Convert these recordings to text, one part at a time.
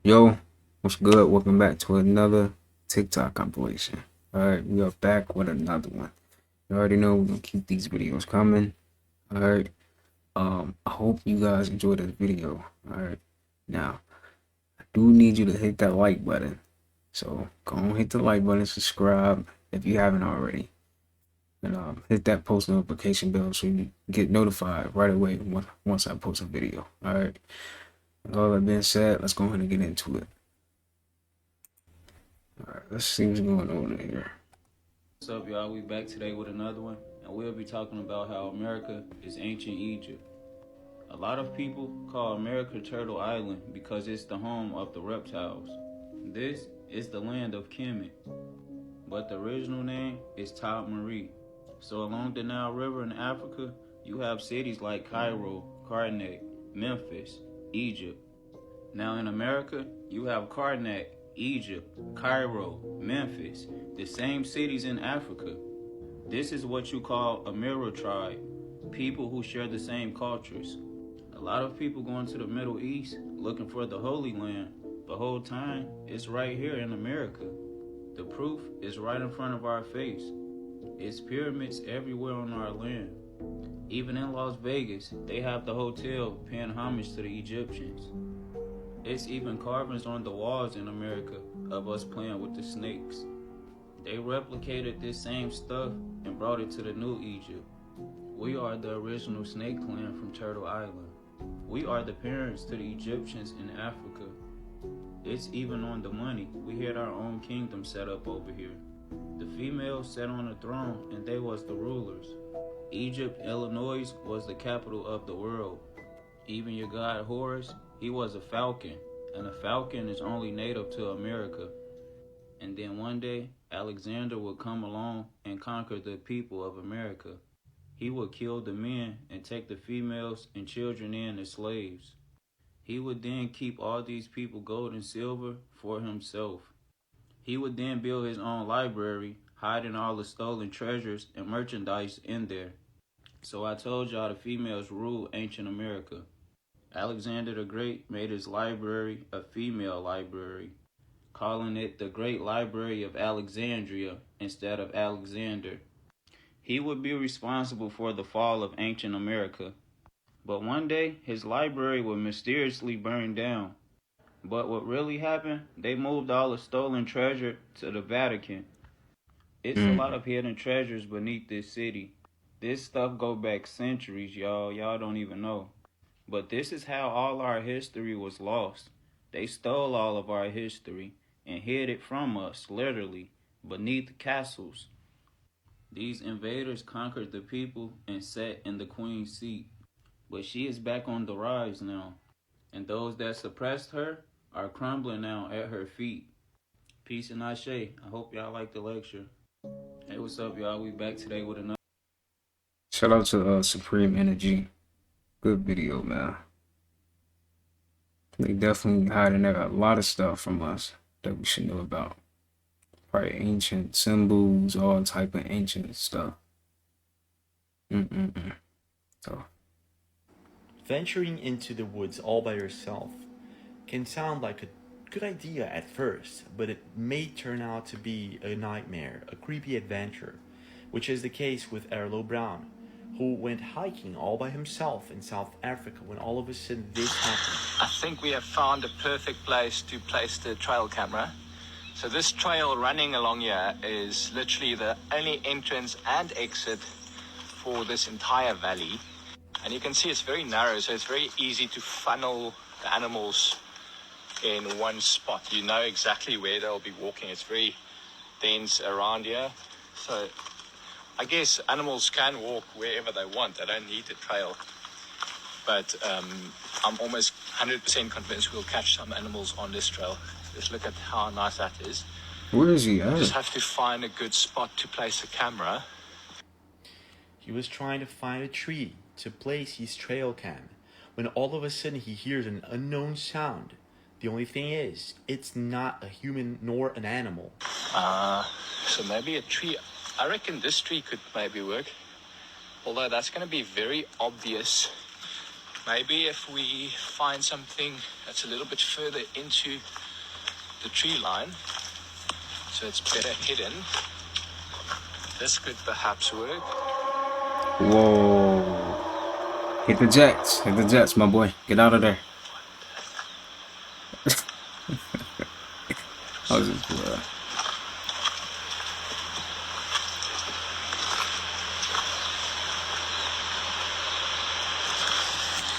Yo, what's good? Welcome back to another TikTok compilation. Alright, we are back with another one. You already know we're gonna keep these videos coming. Alright. I hope you guys enjoyed this video. Alright. Now, I do need you to hit that like button. So go on, hit the like button, subscribe if you haven't already. And hit that post notification bell so you get notified right away once I post a video. Alright. With all that being said, let's go ahead and get into it. Alright, let's see what's going on in here. What's up, y'all? We back today with another one, and we'll be talking about how America is ancient Egypt. A lot of people call America Turtle Island because it's the home of the reptiles. This is the land of Kemet, but the original name is Top Marie. So along the Nile River in Africa, you have cities like Cairo, Karnak, Memphis, Egypt. Now in America, you have Karnak, Egypt, Cairo, Memphis, the same cities in Africa. This is what you call a mirror tribe, people who share the same cultures. A lot of people going to the Middle East looking for the Holy Land. The whole time, it's right here in America. The proof is right in front of our face. It's pyramids everywhere on our land. Even in Las Vegas, they have the hotel paying homage to the Egyptians. It's even carvings on the walls in America of us playing with the snakes. They replicated this same stuff and brought it to the new Egypt. We are the original snake clan from Turtle Island. We are the parents to the Egyptians in Africa. It's even on the money. We had our own kingdom set up over here. The females sat on the throne and they was the rulers. Egypt, Illinois was the capital of the world. Even your god Horus, he was a falcon, and a falcon is only native to America. And then one day, Alexander would come along and conquer the people of America. He would kill the men and take the females and children in as slaves. He would then keep all these people gold and silver for himself. He would then build his own library, hiding all the stolen treasures and merchandise in there. So I told y'all the females ruled ancient America. Alexander the Great made his library a female library, calling it the Great Library of Alexandria instead of Alexander. He would be responsible for the fall of ancient America. But one day, his library would mysteriously burn down. But what really happened, they moved all the stolen treasure to the Vatican. It's a lot of hidden treasures beneath this city. This stuff go back centuries, y'all. Y'all don't even know. But this is how all our history was lost. They stole all of our history and hid it from us, literally, beneath castles. These invaders conquered the people and sat in the queen's seat. But she is back on the rise now. And those that suppressed her are crumbling now at her feet. Peace and ashe. I hope y'all like the lecture. Hey, what's up, y'all? We back today with another. Shout out to Supreme Energy. Good video, man. They definitely hiding a lot of stuff from us that we should know about. Probably ancient symbols, all type of ancient stuff. So Venturing into the woods all by yourself can sound like a good idea at first, but it may turn out to be a nightmare, a creepy adventure, which is the case with Erlo Brown, who went hiking all by himself in South Africa when all of a sudden this happened. I think we have found a perfect place to place the trail camera. So this trail running along here is literally the only entrance and exit for this entire valley. And you can see it's very narrow, so it's very easy to funnel the animals in one spot. You know exactly where they'll be walking. It's very dense around here. So I guess animals can walk wherever they want. They don't need the trail. But I'm almost 100% convinced we'll catch some animals on this trail. Just look at how nice that is. where is he at? Just have to find a good spot to place the camera. He was trying to find a tree to place his trail cam when all of a sudden he hears an unknown sound. The only thing is, it's not a human nor an animal. So maybe a tree. I reckon this tree could maybe work. Although that's going to be very obvious maybe if we find something that's a little bit further into the tree line, so it's better hidden, this could perhaps work. Whoa. Hit the jets. Hit the jets, my boy. Get out of there. I was just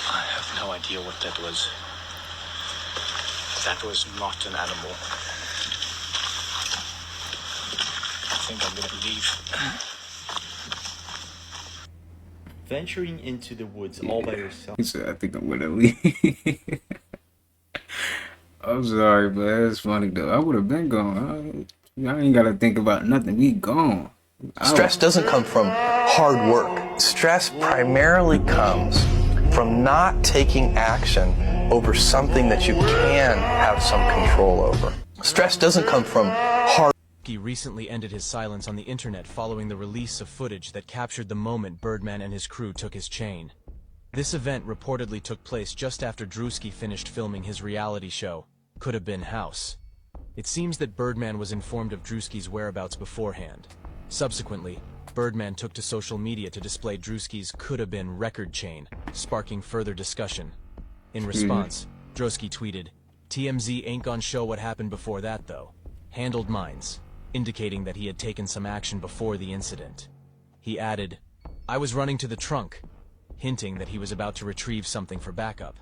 I have no idea what that was. That was not an animal. I think I'm gonna leave. Venturing into the woods all by yourself. He said, I think I'm gonna leave. I'm sorry, but it's funny though. I would have been gone. I ain't gotta think about nothing. We gone. Stress doesn't come from hard work. Stress primarily comes from not taking action over something that you can have some control over. Stress doesn't come from hard. He recently ended his silence on the internet following the release of footage that captured the moment Birdman and his crew took his chain. This event reportedly took place just after Druski finished filming his reality show, Could Have Been House. It seems that Birdman was informed of Druski's whereabouts beforehand. Subsequently, Birdman took to social media to display Druski's Could Have Been record chain, sparking further discussion. In response, Druski tweeted, "TMZ ain't gonna show what happened before that though. Handled mines," indicating that he had taken some action before the incident. He added, "I was running to the trunk," hinting that he was about to retrieve something for backup.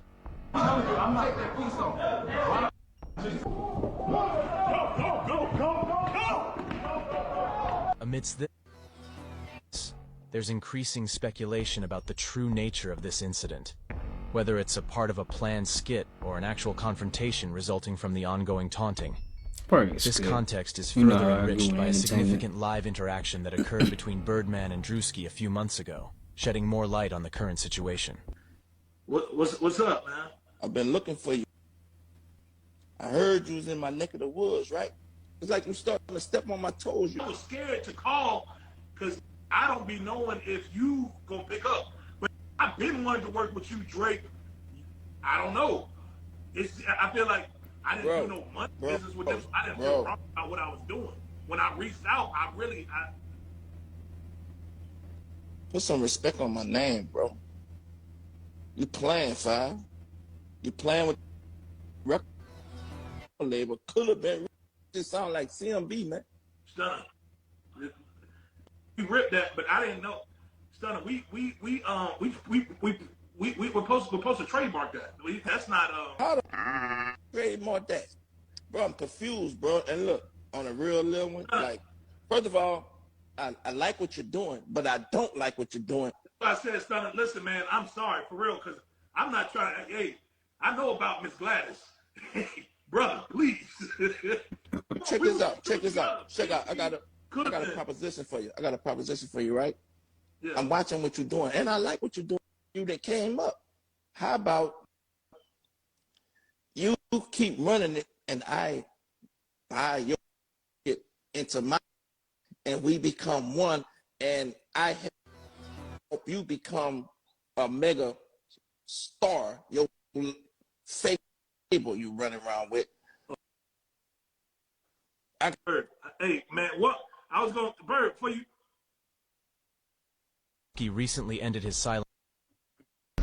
Amidst this, there's increasing speculation about the true nature of this incident, whether it's a part of a planned skit or an actual confrontation resulting from the ongoing taunting. This context is further enriched by a significant live interaction that occurred between Birdman and Druski a few months ago, shedding more light on the current situation. What's up, man? I've been looking for you. I heard you was in my neck of the woods, right? It's like you starting to step on my toes. I was scared to call because I don't be knowing if you gonna pick up. But I've been wanting to work with you, Drake. I don't know. I feel like I didn't do no money business with them. I didn't feel wrong about what I was doing. When I reached out, I put some respect on my name, bro. You playing, Five. You playing with record label. Could have been. Just sound like CMB, man. Stunner. We ripped that, but I didn't know. Stunner. We're supposed to trademark that. That's not How to trademark that, bro? I'm confused, bro. And look, on a real little one, like, first of all, I like what you're doing, but I don't like what you're doing. I said, Stunner, listen, man, I'm sorry for real, because I'm not trying to. Hey, I know about Miss Gladys. Brother, please. Check this out. Check out. I got a proposition for you. Right? Yeah. I'm watching what you're doing, and I like what you're doing. You that came up. How about you keep running it, and I buy your it into my, and we become one, and I help you become a mega star. Your fake people you running around with. Hey, man, what? I was going to Bird for you. He recently ended his silence.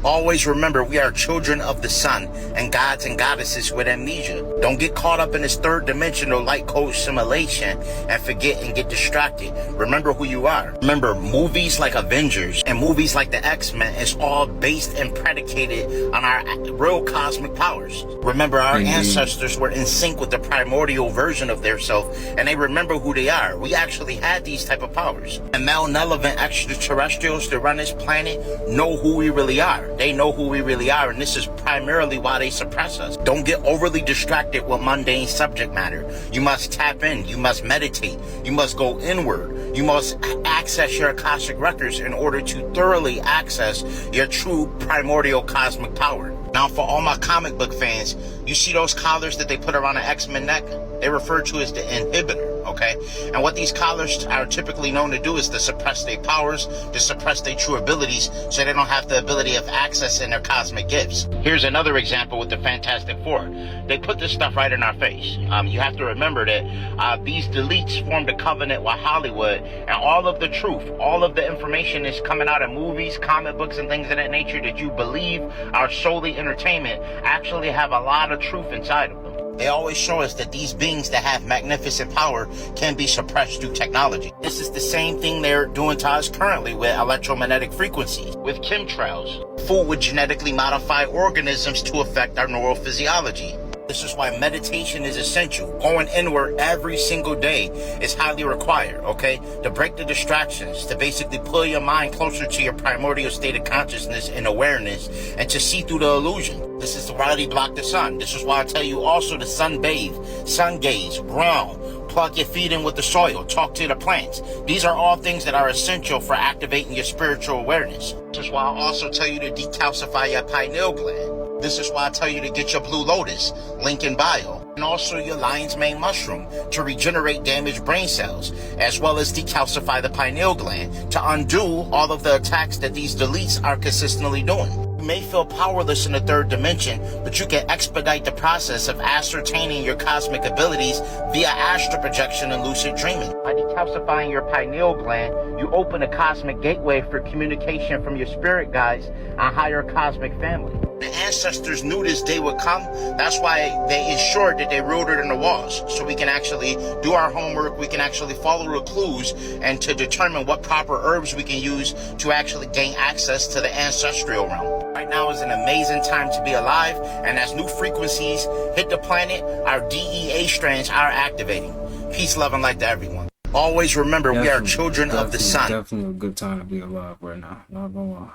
Always remember, we are children of the sun, and gods and goddesses with amnesia. Don't get caught up in this third dimensional light code simulation and forget and get distracted. Remember who you are. Remember, movies like Avengers and movies like the X-Men is all based and predicated on our real cosmic powers. Remember, our ancestors were in sync with the primordial version of their self, and they remember who they are. We actually had these type of powers. And malnelevant extraterrestrials that run this planet know who we really are. They know who we really are, and this is primarily why they suppress us. Don't get overly distracted with mundane subject matter. You must tap in. You must meditate. You must go inward. You must access your Akashic records in order to thoroughly access your true primordial cosmic power. Now, for all my comic book fans, you see those collars that they put around an X-Men neck? They refer to as the inhibitor. okay? And what these collars are typically known to do is to suppress their powers, to suppress their true abilities, so they don't have the ability of accessing their cosmic gifts. Here's another example with the Fantastic Four. They put this stuff right in our face. You have to remember that these deletes formed a covenant with Hollywood, and all of the truth, all of the information is coming out of movies, comic books, and things of that nature that you believe are solely entertainment actually have a lot of truth inside of them. They always show us that these beings that have magnificent power can be suppressed through technology. This is the same thing they're doing to us currently with electromagnetic frequencies, with chemtrails, food with genetically modified organisms to affect our neurophysiology. This is why meditation is essential. Going inward every single day is highly required, okay? To break the distractions, to basically pull your mind closer to your primordial state of consciousness and awareness, and to see through the illusion. This is why they block the sun. This is why I tell you also to sunbathe, sun gaze, ground, plug your feet in with the soil, talk to the plants. These are all things that are essential for activating your spiritual awareness. This is why I also tell you to decalcify your pineal gland. This is why I tell you to get your blue lotus, link in bio, and also your lion's mane mushroom to regenerate damaged brain cells, as well as decalcify the pineal gland to undo all of the attacks that these deletes are consistently doing. You may feel powerless in the third dimension, but you can expedite the process of ascertaining your cosmic abilities via astral projection and lucid dreaming. By decalcifying your pineal gland, you open a cosmic gateway for communication from your spirit guides and higher cosmic family. The ancestors knew this day would come. That's why they ensured that they wrote it in the walls, so we can actually do our homework, we can actually follow the clues, and to determine what proper herbs we can use to actually gain access to the ancestral realm. Right now is an amazing time to be alive, and as new frequencies hit the planet, our DEA strands are activating. Peace, love, and light to everyone. Always remember, we are children of the sun. Definitely a good time to be alive right now. Not gonna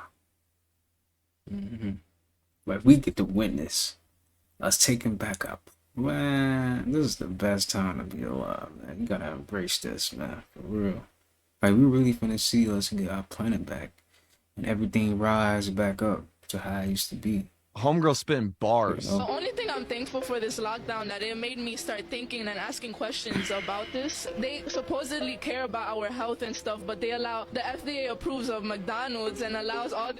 lie. But we get to witness us taking back up. Man, this is the best time to be alive, man. You gotta embrace this, man, for real. Like, we really finna see us get our planet back and everything rise back up to how it used to be. Homegirl spitting bars. You know? The only thing I'm thankful for this lockdown that it made me start thinking and asking questions about this. They supposedly care about our health and stuff, but they allow, the FDA approves of McDonald's and allows all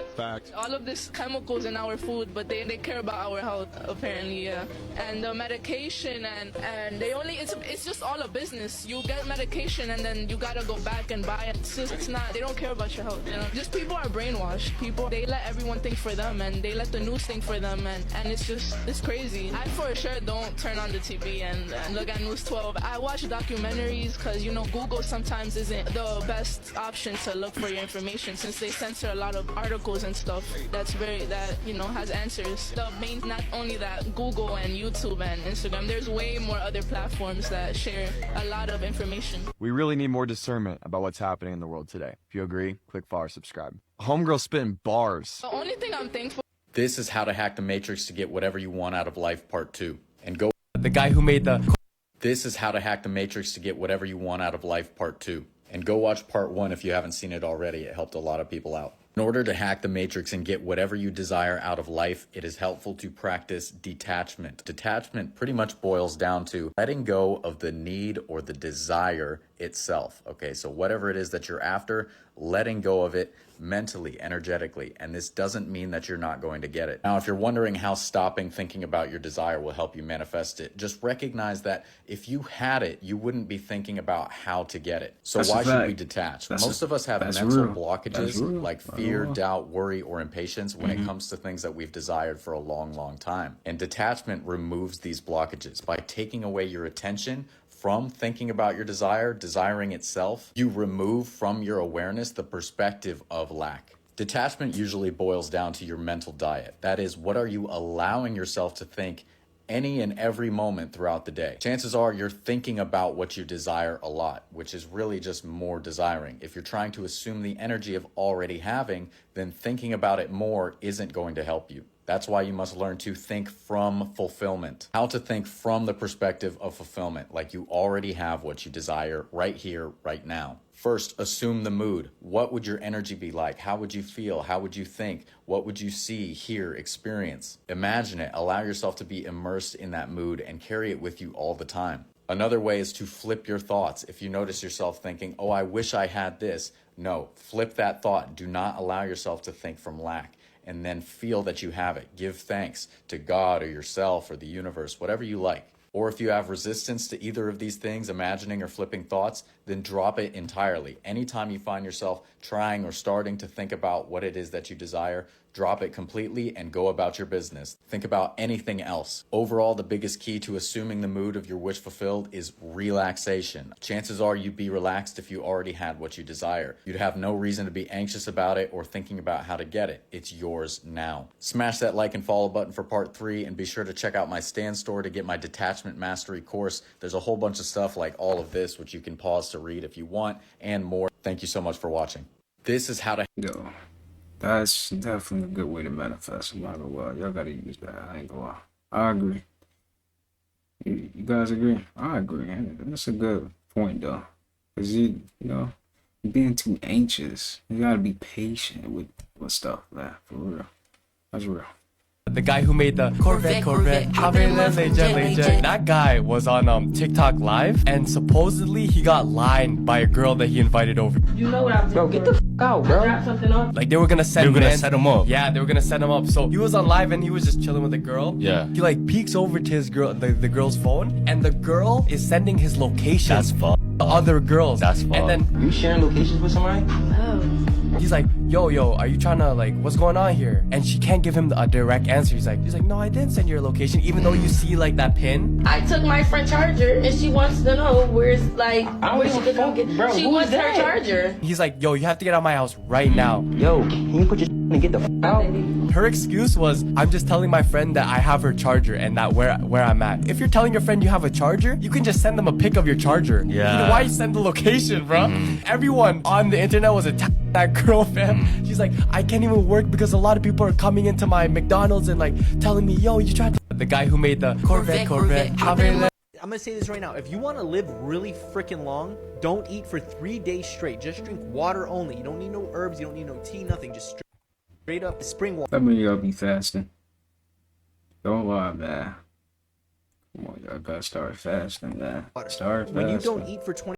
of this chemicals in our food, but they care about our health apparently, yeah. And the medication and they only, it's just all a business. You get medication and then you gotta go back and buy it. It's not, they don't care about your health, you know. Just people are brainwashed. People, they let everyone think for them and they let the news think for them, and it's crazy. I for sure don't turn on the TV and look at News 12. I watch documentaries because, you know, Google sometimes isn't the best option to look for your information since they censor a lot of articles and stuff that you know has answers. The main, not only that, Google and YouTube and Instagram, there's way more other platforms that share a lot of information. We really need more discernment about what's happening in the world today. If you agree, click follow or subscribe. Homegirl spitting bars. The only thing I'm thankful. This is how to hack the Matrix to get whatever you want out of life, part 2. And go. The guy who made the. This is how to hack the Matrix to get whatever you want out of life, part 2. And go watch part 1 if you haven't seen it already. It helped a lot of people out. In order to hack the Matrix and get whatever you desire out of life, it is helpful to practice detachment. Detachment pretty much boils down to letting go of the need or the desire itself. Okay, so whatever it is that you're after, letting go of it mentally, energetically, and this doesn't mean that you're not going to get it. Now, if you're wondering how stopping thinking about your desire will help you manifest it, just recognize that if you had it, you wouldn't be thinking about how to get it. So why should we detach? Most of us have mental blockages like fear, doubt, worry, or impatience when it comes to things that we've desired for a long, long time. And detachment removes these blockages by taking away your attention from thinking about your desire, desiring itself. You remove from your awareness the perspective of lack. Detachment usually boils down to your mental diet. That is, what are you allowing yourself to think any and every moment throughout the day? Chances are you're thinking about what you desire a lot, which is really just more desiring. If you're trying to assume the energy of already having, then thinking about it more isn't going to help you. That's why you must learn to think from fulfillment. How to think from the perspective of fulfillment, like you already have what you desire right here, right now. First, assume the mood. What would your energy be like? How would you feel? How would you think? What would you see, hear, experience? Imagine it. Allow yourself to be immersed in that mood and carry it with you all the time. Another way is to flip your thoughts. If you notice yourself thinking, oh, I wish I had this. No, flip that thought. Do not allow yourself to think from lack. And then feel that you have it. Give thanks to God or yourself or the universe, whatever you like. Or if you have resistance to either of these things, imagining or flipping thoughts, then drop it entirely. Anytime you find yourself trying or starting to think about what it is that you desire, drop it completely and go about your business. Think about anything else. Overall, the biggest key to assuming the mood of your wish fulfilled is relaxation. Chances are you'd be relaxed if you already had what you desire. You'd have no reason to be anxious about it or thinking about how to get it. It's yours now. Smash that like and follow button for part 3, and be sure to check out my Stand store to get my detachment mastery course. There's a whole bunch of stuff like all of this, which you can pause to read if you want, and more. Thank you so much for watching. This is how to... Yo, that's definitely a good way to manifest. I'm not gonna lie. Y'all gotta use that. I ain't gonna lie. I agree. You guys agree? I agree. That's a good point though. Cause you know, being too anxious, you gotta be patient with stuff, man. For real. That's real. The guy who made the Corvette, that guy was on TikTok live, and supposedly he got lined by a girl that he invited over. You know what I'm doing? Bro, get the f out, bro. Drop something on. Like they were gonna set him up. Yeah, they were gonna set him up. So he was on live and he was just chilling with a girl. Yeah. He like peeks over to his girl, the girl's phone, and the girl is sending his location. That's fun. To other girls. That's fun. And then You sharing locations with somebody? he's like, yo, are you trying to, like, what's going on here? And she can't give him a direct answer. He's like, no, I didn't send your location, even though you see, like, that pin. I took my friend charger, and she wants to know where's, like, where she could go get. Bro, she who's wants her that? charger. He's like, yo, you have to get out of my house right now. Yo, can you put your and get the f out? Her excuse was, I'm just telling my friend that I have her charger and that where I'm at. If you're telling your friend you have a charger, you can just send them a pic of your charger. Yeah. Why send the location, bro? Everyone on the internet was attacking that girl, fam. She's like, I can't even work because a lot of people are coming into my McDonald's and like telling me, yo, you tried to... The guy who made the Corvette. I'm gonna say this right now. If you want to live really freaking long, don't eat for 3 days straight. Just drink water only. You don't need no herbs. You don't need no tea, nothing. Just straight up spring water. That mean y'all be fasting. Don't lie, man. Come on, y'all gotta start fasting, man. Start fasting. When you don't eat for 20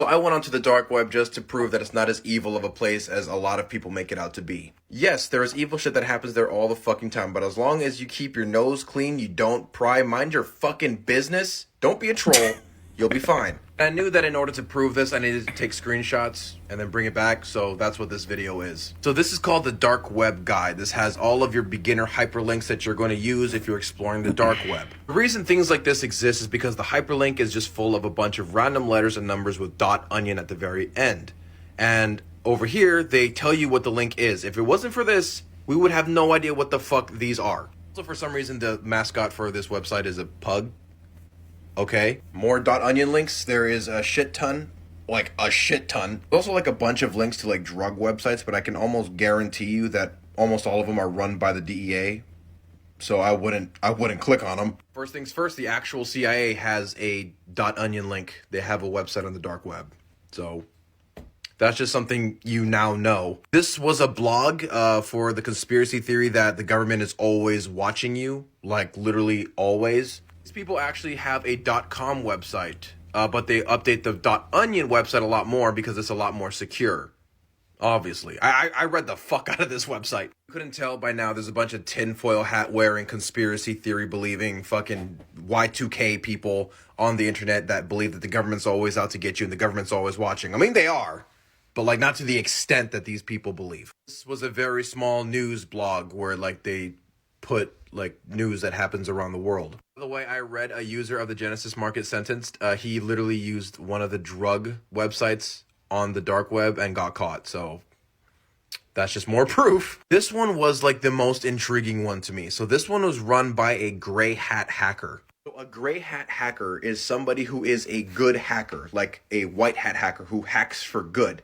So I went onto the dark web just to prove that it's not as evil of a place as a lot of people make it out to be. Yes, there is evil shit that happens there all the fucking time, but as long as you keep your nose clean, you don't pry, mind your fucking business, don't be a troll, you'll be fine. I knew that in order to prove this, I needed to take screenshots and then bring it back, so that's what this video is. So this is called the Dark Web Guide. This has all of your beginner hyperlinks that you're going to use if you're exploring the dark web. The reason things like this exist is because the hyperlink is just full of a bunch of random letters and numbers with .onion at the very end. And over here, they tell you what the link is. If it wasn't for this, we would have no idea what the fuck these are. Also, for some reason, the mascot for this website is a pug. Okay, more .onion links. There is a shit ton, like a shit ton. There's also like a bunch of links to like drug websites, but I can almost guarantee you that almost all of them are run by the DEA. So I wouldn't click on them. First things first, the actual CIA has a .onion link. They have a website on the dark web. So that's just something you now know. This was a blog for the conspiracy theory that the government is always watching you, like literally always. These people actually have a .com website, but they update the .onion website a lot more because it's a lot more secure. Obviously. I read the fuck out of this website. You couldn't tell by now there's a bunch of tinfoil hat wearing, conspiracy theory believing fucking Y2K people on the internet that believe that the government's always out to get you and the government's always watching. I mean, they are, but like not to the extent that these people believe. This was a very small news blog where like they put like news that happens around the world. By the way, I read a user of the Genesis Market sentenced. He literally used one of the drug websites on the dark web and got caught. So that's just more proof. This one was like the most intriguing one to me. So this one was run by a gray hat hacker. So a gray hat hacker is somebody who is a good hacker, like a white hat hacker who hacks for good.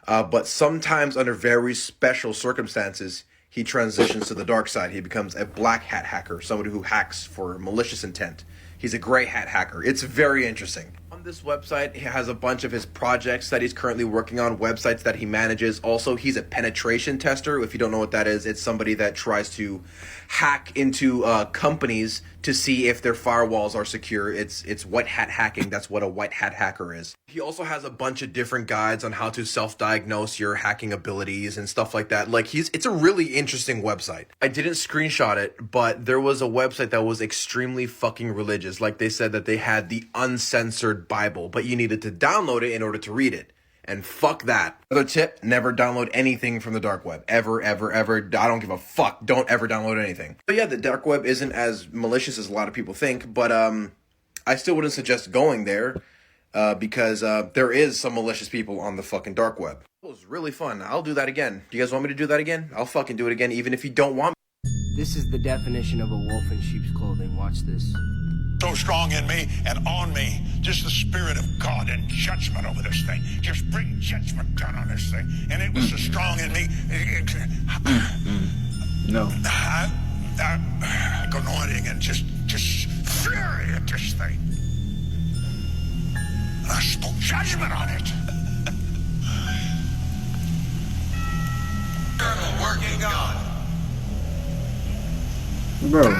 But sometimes under very special circumstances, he transitions to the dark side. He becomes a black hat hacker, somebody who hacks for malicious intent. He's a gray hat hacker. It's very interesting. On this website, he has a bunch of his projects that he's currently working on, websites that he manages. Also, he's a penetration tester. If you don't know what that is, it's somebody that tries to hack into companies to see if their firewalls are secure. It's white hat hacking. That's what a white hat hacker is. He also has a bunch of different guides on how to self-diagnose your hacking abilities and stuff like that. Like it's a really interesting website. I didn't screenshot it, but there was a website that was extremely fucking religious. Like they said that they had the uncensored Bible, but you needed to download it in order to read it. And fuck that. Another tip, never download anything from the dark web. Ever, ever, ever. I don't give a fuck. Don't ever download anything. But yeah, the dark web isn't as malicious as a lot of people think, but I still wouldn't suggest going there because there is some malicious people on the fucking dark web. It was really fun. I'll do that again. Do you guys want me to do that again? I'll fucking do it again, even if you don't want me. This is the definition of a wolf in sheep's clothing. Watch this. So strong in me and on me, just the spirit of God and judgment over this thing. Just bring judgment down on this thing. And it was so strong in me. No. Anointing and just fury at this thing. And I spoke judgment on it. Working God. Bro.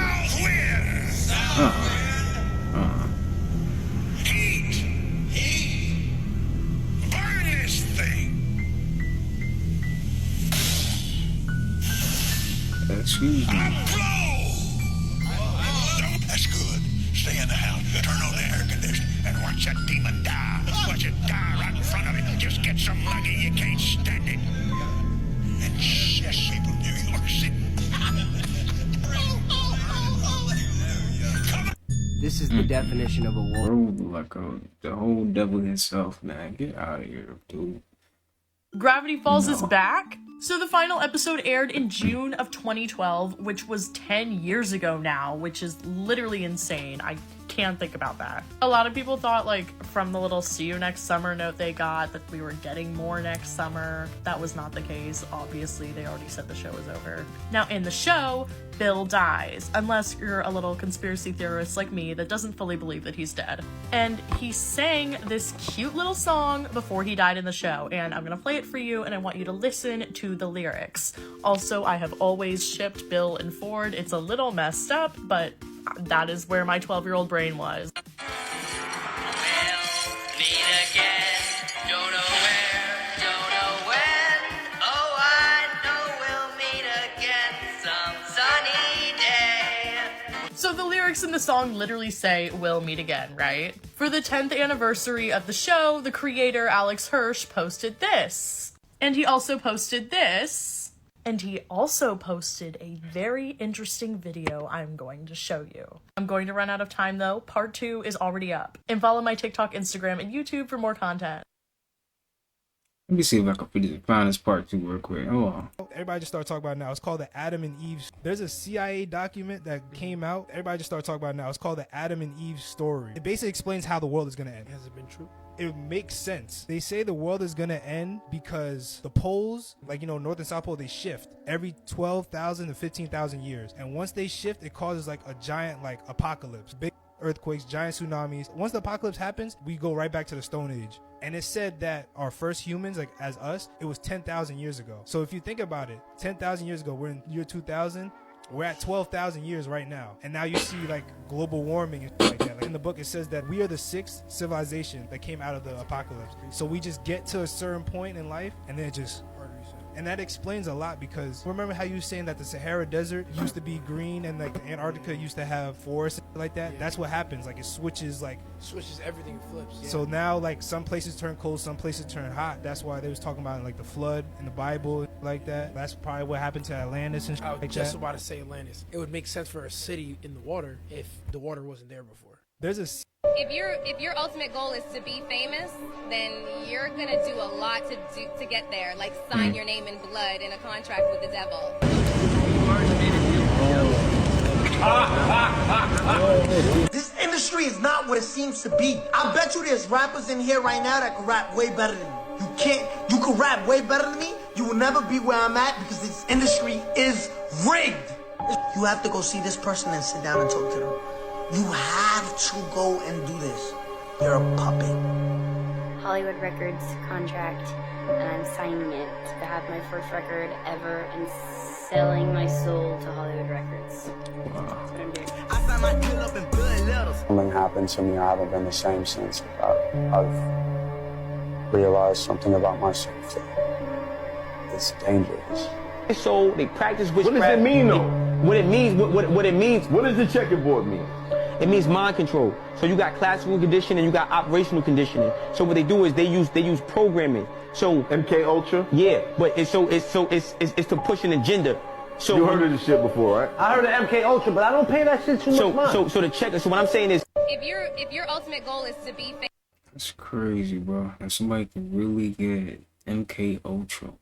Heat. Burn this thing. Excuse me. That's good. Stay in the house. Turn on the air conditioner and watch that demon die. Watch it die right in front of you. Just get so lucky you can't stand it. And yes, people, New York City. This is the definition of a wolf. Bro, like the whole devil himself, man. Get out of here, dude. Gravity Falls is back. So the final episode aired in June of 2012, which was 10 years ago now, which is literally insane. I can't think about that. A lot of people thought, like, from the little see you next summer note they got that we were getting more next summer. That was not the case. Obviously, they already said the show was over. Now, in the show, Bill dies, unless you're a little conspiracy theorist like me that doesn't fully believe that he's dead. And he sang this cute little song before he died in the show, and I'm gonna play it for you, and I want you to listen to the lyrics. Also, I have always shipped Bill and Ford. It's a little messed up, but that is where my 12-year-old brain was. We'll meet again the song literally say, "We'll meet again," right? For the 10th anniversary of the show, the creator Alex Hirsch posted this. And he also posted this. And he also posted a very interesting video I'm going to show you. I'm going to run out of time though. Part 2 is already up. And follow my TikTok, Instagram, and YouTube for more content. Let me see if I can find this part 2 real quick. Hold on. Everybody just started talking about it now. It's called the Adam and Eve. There's a CIA document that came out. Everybody just started talking about it now. It's called the Adam and Eve story. It basically explains how the world is going to end. Has it been true? It makes sense. They say the world is going to end because the poles, like, you know, North and South Pole, they shift every 12,000 to 15,000 years. And once they shift, it causes like a giant like apocalypse. Big earthquakes, giant tsunamis. Once the apocalypse happens, we go right back to the Stone Age. And it said that our first humans, like as us, it was 10,000 years ago. So if you think about it, 10,000 years ago, we're in year 2000. We're at 12,000 years right now. And now you see like global warming and shit like that. Like in the book, it says that we are the 6th civilization that came out of the apocalypse. So we just get to a certain point in life and then it just... And that explains a lot because remember how you were saying that the Sahara Desert used to be green and like Antarctica used to have forests and like that? Yeah. That's what happens. Like it switches everything, flips. Yeah. So now like some places turn cold, some places turn hot. That's why they was talking about like the flood in the Bible like that. That's probably what happened to Atlantis and shit like that. I was just about to say Atlantis. It would make sense for a city in the water if the water wasn't there before. There's a... If your ultimate goal is to be famous, then you're gonna do a lot to get there. Like sign your name in blood in a contract with the devil. This industry is not what it seems to be. I bet you there's rappers in here right now that can rap way better than me. You can rap way better than me. You will never be where I'm at because this industry is rigged. You have to go see this person and sit down and talk to them. You have to go and do this. You're a puppet. Hollywood Records contract, and I'm signing it to have my first record ever and selling my soul to Hollywood Records. That's what I'm doing. I signed my deal up in blood letters. Something happened to me. I haven't been the same since. I've realized something about myself that it's dangerous. So they practice witchcraft. What does it mean though? What it means, what it means. What does the checkerboard mean? It means mind control. So you got classical conditioning and you got operational conditioning. So what they do is they use programming. So MK Ultra? Yeah, but it's to push an agenda. So you heard of this shit before, right? I heard of MK Ultra, but I don't pay that shit too much mind. So the checker. So what I'm saying is, If your ultimate goal is to be famous. That's crazy, bro. If somebody can really get MK Ultra,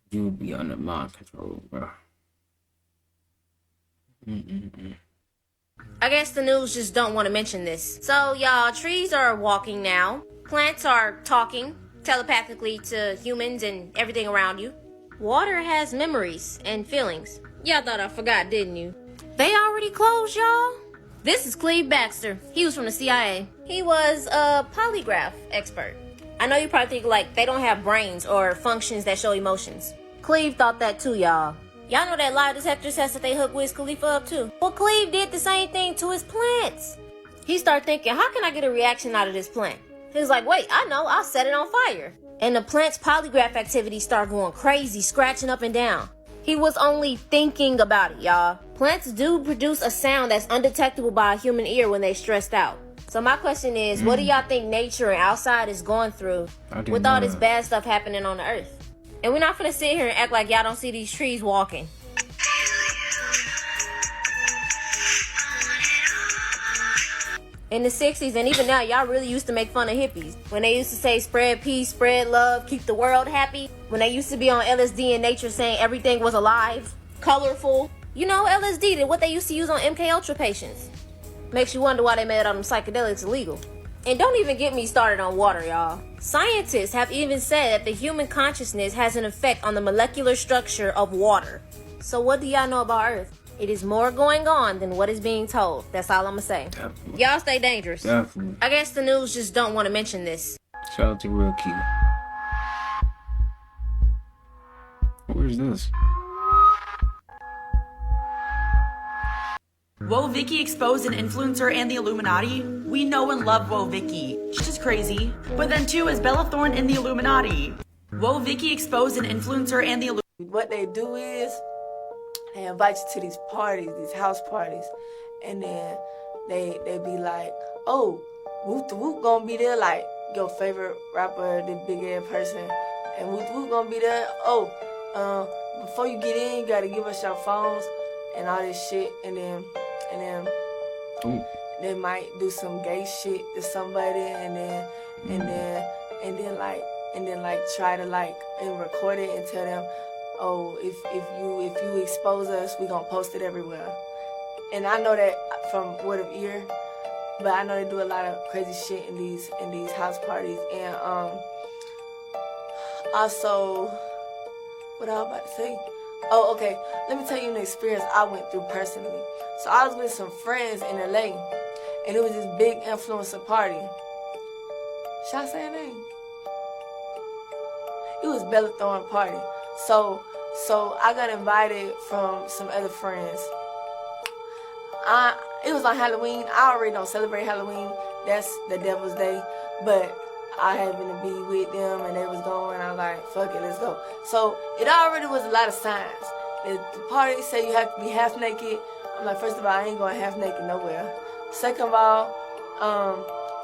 you would be under mind control, bro. I guess the news just don't want to mention this. So, y'all, trees are walking now. Plants are talking telepathically to humans and everything around you. Water has memories and feelings. Y'all thought I forgot, didn't you? They already closed, y'all. This is Cleve Baxter. He was from the CIA. He was a polygraph expert. I know you probably think, like, they don't have brains or functions that show emotions. Cleve thought that too, y'all. Y'all know that lie detector test that they hooked Wiz Khalifa up to? Well, Cleve did the same thing to his plants. He started thinking, how can I get a reaction out of this plant? He was like, wait, I know, I'll set it on fire. And the plant's polygraph activity started going crazy, scratching up and down. He was only thinking about it, y'all. Plants do produce a sound that's undetectable by a human ear when they're stressed out. So my question is, what do y'all think nature and outside is going through with all this bad stuff happening on the earth? And we're not gonna sit here and act like y'all don't see these trees walking. In the 60s and even now, y'all really used to make fun of hippies. When they used to say spread peace, spread love, keep the world happy. When they used to be on LSD in nature saying everything was alive, colorful. You know, LSD, what they used to use on MK Ultra patients. Makes you wonder why they made all them psychedelics illegal. And don't even get me started on water, y'all. Scientists have even said that the human consciousness has an effect on the molecular structure of water. So what do y'all know about Earth? It is more going on than what is being told. That's all I'm gonna say. Definitely. Y'all stay dangerous. Definitely. I guess the news just don't want to mention this. Shout out to Real Key. Where's this? Whoa Vicky exposed an influencer and the Illuminati? We know and love Whoa Vicky. She's just crazy. But then too is Bella Thorne in the Illuminati. Whoa Vicky exposed an influencer and the Illuminati. What they do is they invite you to these parties, these house parties, and then they be like, oh, Whoop the Whoop gonna be there, like your favorite rapper, the big ass person, and Whoop the Whoop gonna be there. Oh, before you get in, you gotta give us your phones and all this shit, and then they might do some gay shit to somebody, and then try to like and record it and tell them, oh, if you expose us, we gonna post it everywhere. And I know that from word of ear, but I know they do a lot of crazy shit in these house parties. And also, what I was about to say? Oh, okay. Let me tell you an experience I went through personally. So I was with some friends in LA, and it was this big influencer party. Should I say a name? It was Bella Thorne party. So I got invited from some other friends. It was on Halloween. I already don't celebrate Halloween. That's the devil's day. But I happened to be with them, and they was going. I was like, fuck it, let's go. So it already was a lot of signs. The party said you have to be half naked. I'm like, first of all, I ain't going half naked nowhere. Second of all,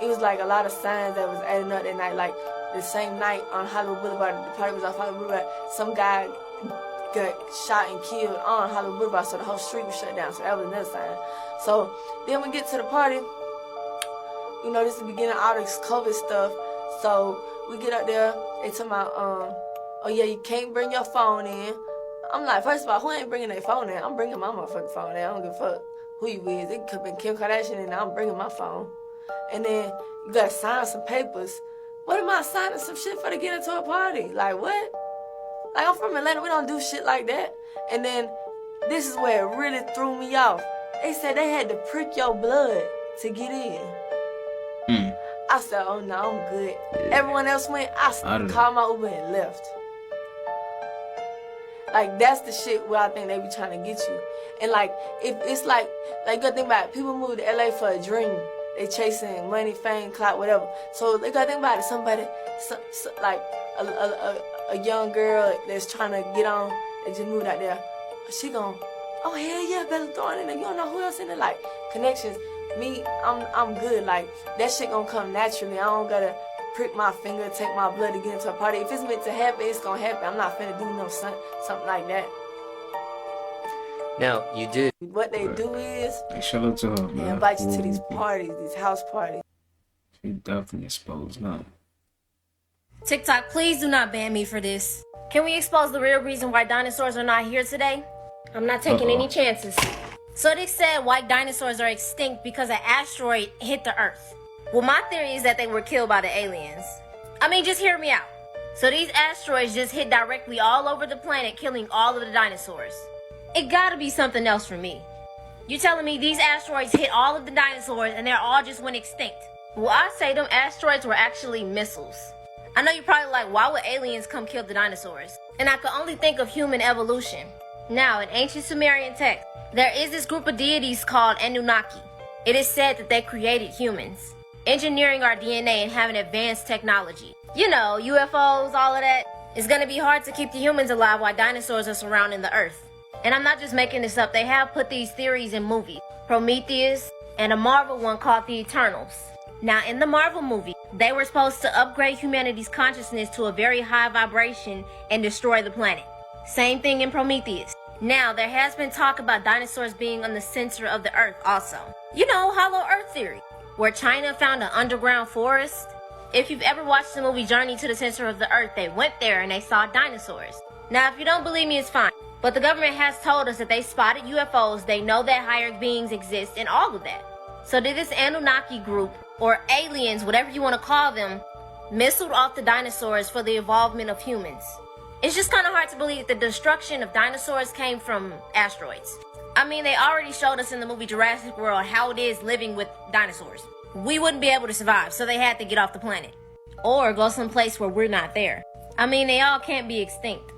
it was like a lot of signs that was adding up that night. Like the same night on Hollywood Boulevard, the party was off Hollywood Boulevard. Some guy got shot and killed on Hollywood Boulevard, so the whole street was shut down. So that was another sign. So then we get to the party. You know, this is the beginning of all this COVID stuff. So we get up there. They talking about, oh yeah, you can't bring your phone in. I'm like, first of all, who ain't bringing their phone in? I'm bringing my motherfucking phone in. I don't give a fuck who you is. It could have been Kim Kardashian, and I'm bringing my phone. And then you gotta sign some papers. What am I signing some shit for to get into a party? Like, what? Like, I'm from Atlanta. We don't do shit like that. And then this is where it really threw me off. They said they had to prick your blood to get in. I said, oh no, I'm good. Everyone else went. I called my Uber and left. Like, that's the shit where I think they be trying to get you. And like, if it's like you gotta think about it. People move to LA for a dream. They chasing money, fame, clout, whatever. So they gotta think about it. Somebody, like a young girl that's trying to get on, that just moved out there. She gon', oh hell yeah, Bella Thorne in there. You don't know who else in there. Like, connections. Me, I'm good. Like, that shit gonna come naturally. I don't gotta prick my finger, take my blood to get into a party. If it's meant to happen, it's gonna happen. I'm not finna do no something like that. Now, you did. What they do is They shout out to her, man. they invite you to these parties, these house parties. She definitely exposed now. TikTok, please do not ban me for this. Can we expose the real reason why dinosaurs are not here today? I'm not taking any chances. So they said white dinosaurs are extinct because an asteroid hit the Earth. Well, my theory is that they were killed by the aliens. I mean, just hear me out. So these asteroids just hit directly all over the planet, killing all of the dinosaurs. It gotta be something else for me. You telling me these asteroids hit all of the dinosaurs and they all just went extinct? Well, I say them asteroids were actually missiles. I know you're probably like, why would aliens come kill the dinosaurs? And I could only think of human evolution. Now, in ancient Sumerian text, there is this group of deities called Anunnaki. It is said that they created humans, engineering our DNA and having advanced technology. You know, UFOs, all of that. It's gonna be hard to keep the humans alive while dinosaurs are surrounding the Earth. And I'm not just making this up, they have put these theories in movies. Prometheus, and a Marvel one called The Eternals. Now, in the Marvel movie, they were supposed to upgrade humanity's consciousness to a very high vibration and destroy the planet. Same thing in Prometheus. Now, there has been talk about dinosaurs being on the center of the Earth also. You know, Hollow Earth theory, where China found an underground forest. If you've ever watched the movie Journey to the Center of the Earth, they went there and they saw dinosaurs. Now, if you don't believe me, it's fine. But the government has told us that they spotted UFOs, they know that higher beings exist, and all of that. So did this Anunnaki group, or aliens, whatever you want to call them, missiled off the dinosaurs for the evolvement of humans? It's just kind of hard to believe that the destruction of dinosaurs came from asteroids. I mean, they already showed us in the movie Jurassic World how it is living with dinosaurs. We wouldn't be able to survive, so they had to get off the planet. Or go someplace where we're not there. I mean, they all can't be extinct.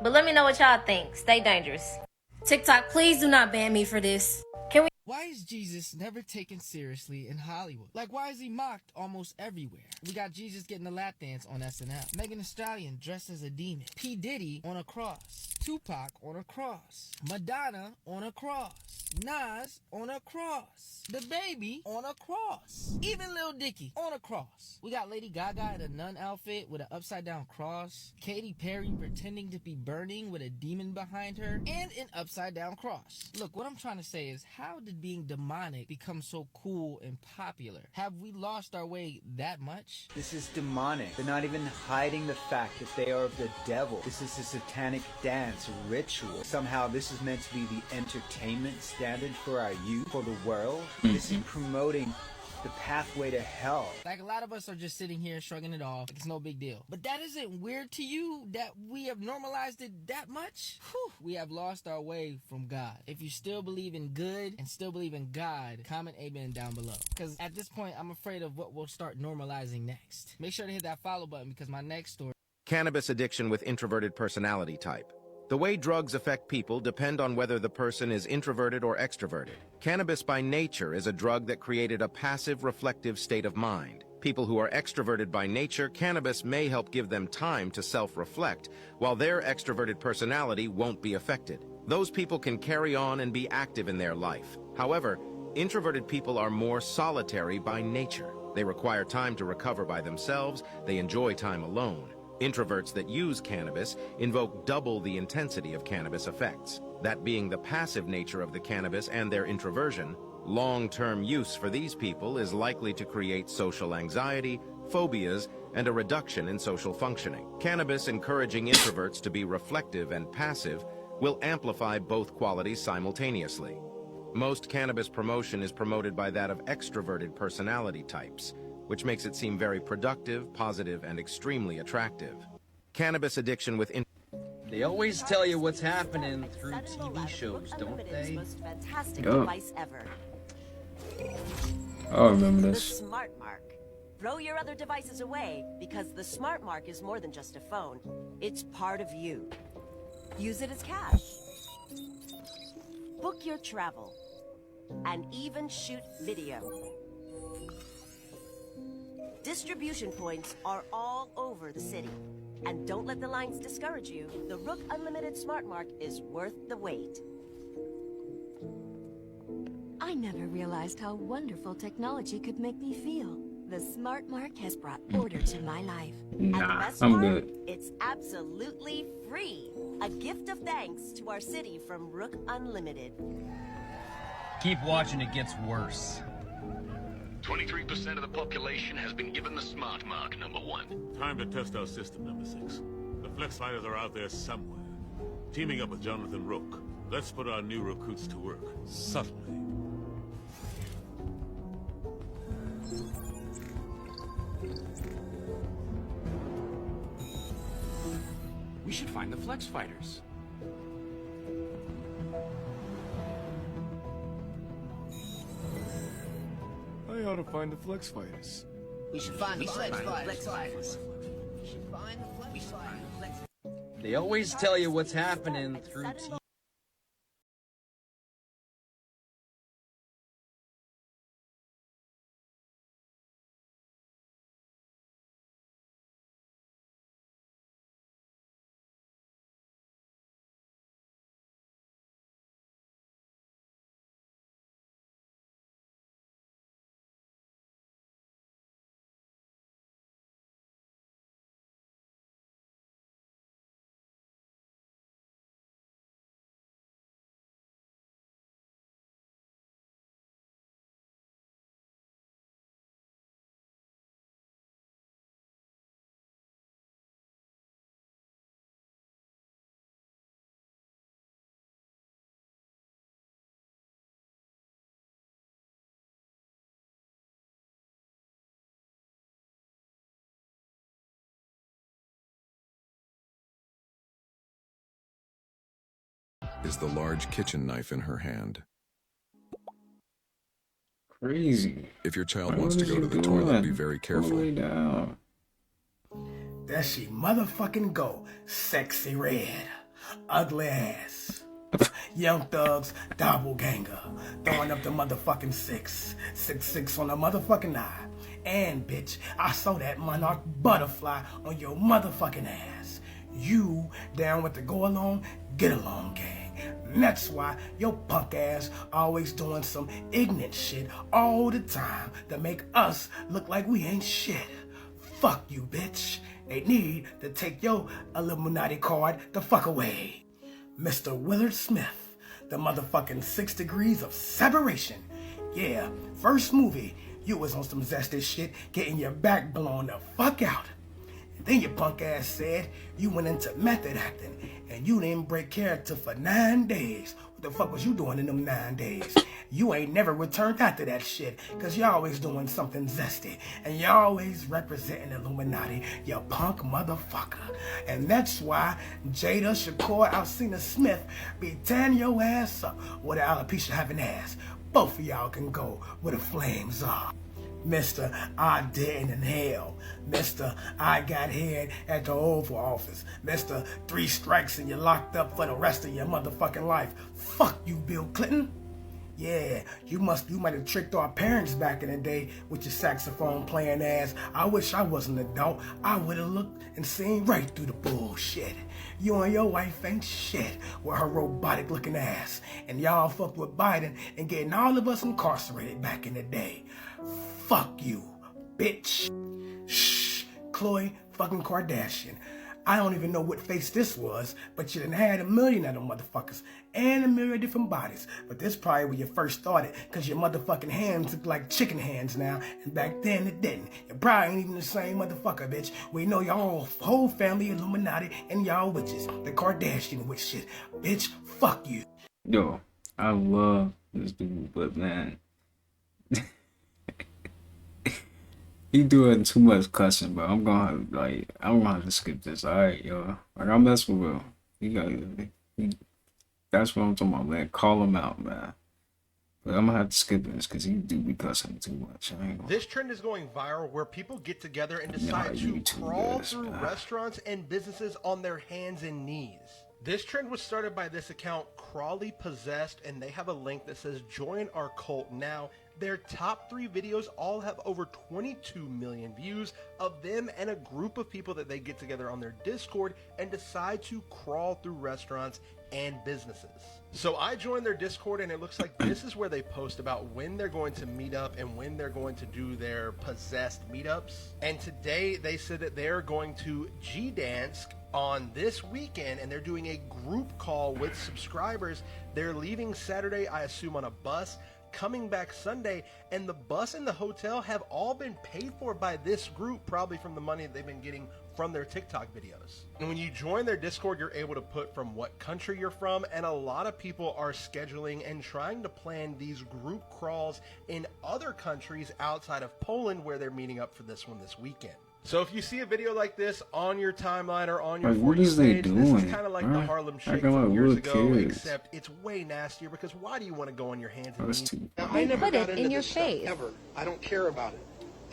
But let me know what y'all think. Stay dangerous. TikTok, please do not ban me for this. Can we? Why is Jesus never taken seriously in Hollywood? Like, why is he mocked almost everywhere? We got Jesus getting a lap dance on SNL. Megan Thee Stallion dressed as a demon. P. Diddy on a cross. Tupac on a cross. Madonna on a cross. Nas on a cross. The Baby on a cross. Even Lil Dicky on a cross. We got Lady Gaga in a nun outfit with an upside down cross. Katy Perry pretending to be burning with a demon behind her and an upside down cross. Look, what I'm trying to say is, how did being demonic become so cool and popular? Have we lost our way that much? This is demonic. They're not even hiding the fact that they are of the devil. This is a satanic dance, ritual. Somehow this is meant to be the entertainment standard for our youth, for the world. This is promoting the pathway to hell. Like, a lot of us are just sitting here shrugging it off. It's no big deal. But that isn't weird to you that we have normalized it that much? Whew, we have lost our way from God. If you still believe in good and still believe in God, comment amen down below. Because at this point, I'm afraid of what we'll start normalizing next. Make sure to hit that follow button because my next story... Cannabis addiction with introverted personality type. The way drugs affect people depend on whether the person is introverted or extroverted. Cannabis by nature is a drug that created a passive, reflective state of mind. People who are extroverted by nature, cannabis may help give them time to self-reflect, while their extroverted personality won't be affected. Those people can carry on and be active in their life. However, introverted people are more solitary by nature. They require time to recover by themselves. They enjoy time alone. Introverts that use cannabis invoke double the intensity of cannabis effects. That being the passive nature of the cannabis and their introversion, long-term use for these people is likely to create social anxiety, phobias, and a reduction in social functioning. Cannabis encouraging introverts to be reflective and passive will amplify both qualities simultaneously. Most cannabis promotion is promoted by that of extroverted personality types, which makes it seem very productive, positive, and extremely attractive. Cannabis addiction with... They always tell you what's happening through TV shows, don't they? Most fantastic Yup. device ever. I remember this. The Smart Mark. Throw your other devices away because the Smart Mark is more than just a phone. It's part of you. Use it as cash. Book your travel. And even shoot video. Distribution points are all over the city. And don't let the lines discourage you. The Rook Unlimited Smart Mark is worth the wait. I never realized how wonderful technology could make me feel. The Smart Mark has brought order to my life. And the Nah, best I'm part? good. It's absolutely free. A gift of thanks to our city from Rook Unlimited. Keep watching, it gets worse. 23% of the population has been given the Smart Mark, number 1. Time to test our system, number 6. The Flex Fighters are out there somewhere. Teaming up with Jonathan Rook. Let's put our new recruits to work, subtly. We should find the Flex Fighters. I ought to find the Flex Fighters. We should find the Flex Fighters. They always tell you what's happening through TV. Is the large kitchen knife in her hand. Crazy. If your child What wants to is go he to the doing? toilet, be very careful. Lay down. There she motherfucking go. Sexy red. Ugly ass. Young Thugs, doppelganger. Throwing up the motherfucking 6. 6 on the motherfucking eye. And bitch, I saw that monarch butterfly on your motherfucking ass. You down with the go along, get along gang. And that's why your punk ass always doing some ignorant shit all the time to make us look like we ain't shit. Fuck you, bitch. They need to take your Illuminati card the fuck away. Mr. Willard Smith, the motherfucking 6 degrees of separation. Yeah, first movie, you was on some zesty shit, getting your back blown the fuck out. And then your punk ass said you went into method acting, and you didn't break character for 9 days. What the fuck was you doing in them 9 days? You ain't never returned after that shit, cause you're always doing something zesty, and you're always representing Illuminati, you punk motherfucker. And that's why Jada Shakur Alcina Smith be tearing your ass up with an alopecia having ass. Both of y'all can go where the flames are. Mr. I didn't inhale. Mr. I got head at the Oval Office. Mr. 3 strikes and you're locked up for the rest of your motherfucking life. Fuck you, Bill Clinton. Yeah, you might have tricked our parents back in the day with your saxophone playing ass. I wish I was an adult. I would have looked and seen right through the bullshit. You and your wife ain't shit with her robotic looking ass. And y'all fucked with Biden and getting all of us incarcerated back in the day. Fuck you, bitch. Shh, Khloe fucking Kardashian. I don't even know what face this was, but you done had a million of them motherfuckers and a million different bodies. But this probably where you first started, cause your motherfucking hands look like chicken hands now, and back then it didn't. You probably ain't even the same motherfucker, bitch. We know y'all whole family Illuminati and y'all witches. The Kardashian witch shit. Bitch, fuck you. Yo, I love this dude, but man, he doing too much cussing, but I'm gonna have to skip this. Alright, yo. Like, I mess with Will. That's what I'm talking about, man. Call him out, man. But I'm gonna have to skip this because he do be cussing too much. This trend is going viral where people get together and decide to crawl through restaurants and businesses on their hands and knees. This trend was started by this account, Crawley Possessed, and they have a link that says join our cult now. Their top 3 videos all have over 22 million views of them and a group of people that they get together on their Discord and decide to crawl through restaurants and businesses. So I joined their Discord, and it looks like this is where they post about when they're going to meet up and when they're going to do their possessed meetups. And today they said that they're going to Gdansk on this weekend, and they're doing a group call with subscribers. They're leaving Saturday, I assume, on a bus, coming back Sunday, and the bus and the hotel have all been paid for by this group, probably from the money that they've been getting from their TikTok videos. And when you join their Discord, you're able to put from what country you're from, and a lot of people are scheduling and trying to plan these group crawls in other countries outside of Poland, where they're meeting up for this one this weekend. So if you see a video like this on your timeline or on your For You page, this is kind of like the Harlem Shake from years ago, except it's way nastier, because why do you want to go on your hands and knees? Now, I never got into this stuff, ever. I don't care about it.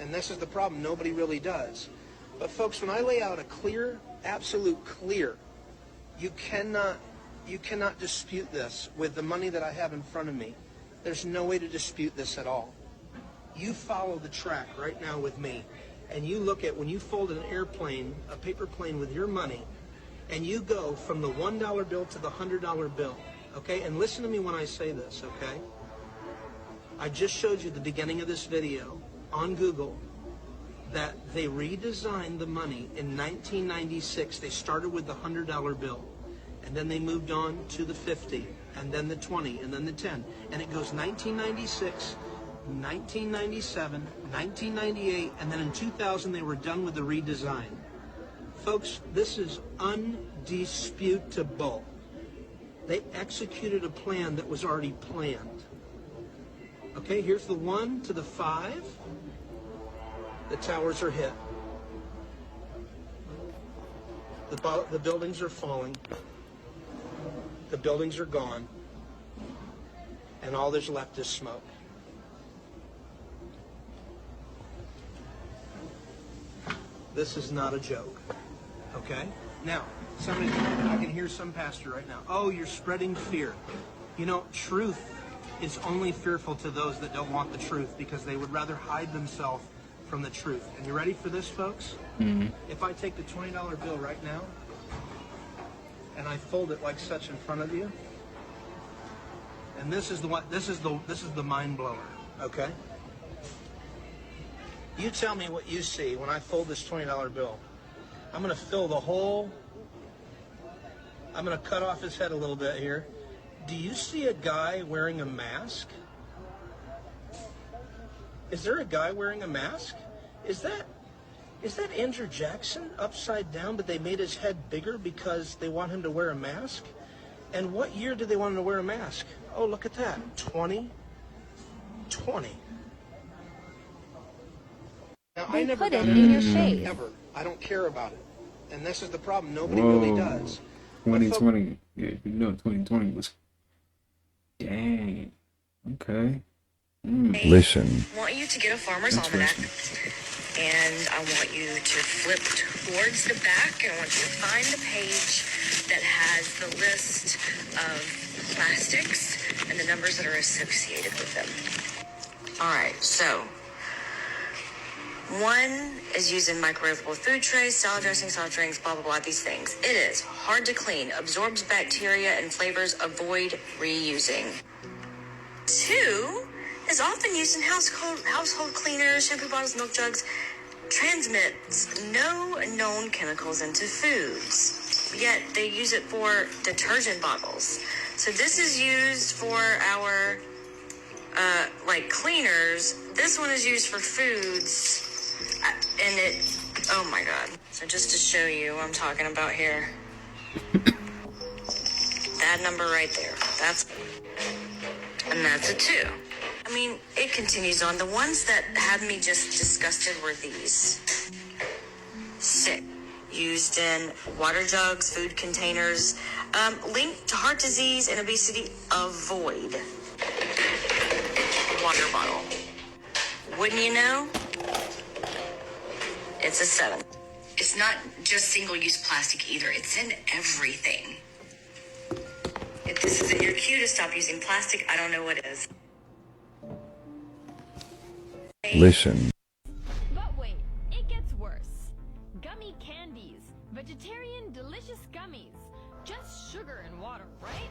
And this is the problem. Nobody really does. But folks, when I lay out a clear, absolute clear, you cannot dispute this with the money that I have in front of me. There's no way to dispute this at all. You follow the track right now with me. And you look at when you fold an airplane, a paper plane with your money, and you go from the $1 bill to the $100 bill, okay? And listen to me when I say this, okay? I just showed you the beginning of this video on Google that they redesigned the money in 1996. They started with the $100 bill, and then they moved on to the 50, and then the 20, and then the 10. And it goes 1996, 1997, 1998, and then in 2000 they were done with the redesign. Folks, this is undisputable. They executed a plan that was already planned. Okay, here's the 1 to the 5. The towers are hit. The buildings are falling. The buildings are gone. And all there's left is smoke. This is not a joke, okay? Now, I can hear some pastor right now. Oh, you're spreading fear. You know, truth is only fearful to those that don't want the truth, because they would rather hide themselves from the truth. And you ready for this, folks? Mm-hmm. If I take the $20 bill right now, and I fold it like such in front of you, And this is the mind blower, okay? You tell me what you see when I fold this $20 bill. I'm gonna fill the hole. I'm gonna cut off his head a little bit here. Do you see a guy wearing a mask? Is there a guy wearing a mask? Is that Andrew Jackson upside down, but they made his head bigger because they want him to wear a mask? And what year did they want him to wear a mask? Oh, look at that. 2020. Now, I never put it got in your into Trump shave. ever. I don't care about it. And this is the problem. Nobody really does. 2020. Yeah, you know 2020 was... Dang. Okay. Listen. I want you to get a farmer's almanac, and I want you to flip towards the back, and I want you to find the page that has the list of plastics and the numbers that are associated with them. All right, so one is used in microwavable food trays, salad dressing, soft drinks, blah, blah, blah, these things. It is hard to clean, absorbs bacteria and flavors, avoid reusing. Two is often used in household cleaners, shampoo bottles, milk jugs, transmits no known chemicals into foods, yet they use it for detergent bottles. So this is used for our, like cleaners. This one is used for foods, and it, oh my God. So just to show you what I'm talking about here. That number right there, that's a 2. I mean, it continues on. The ones that had me just disgusted were these. 6. Used in water jugs, food containers, linked to heart disease and obesity, avoid. Water bottle. Wouldn't you know? It's a 7. It's not just single-use plastic either. It's in everything. If this isn't your cue to stop using plastic, I don't know what is. Listen. But wait, it gets worse. Gummy candies. Vegetarian delicious gummies. Just sugar and water, right?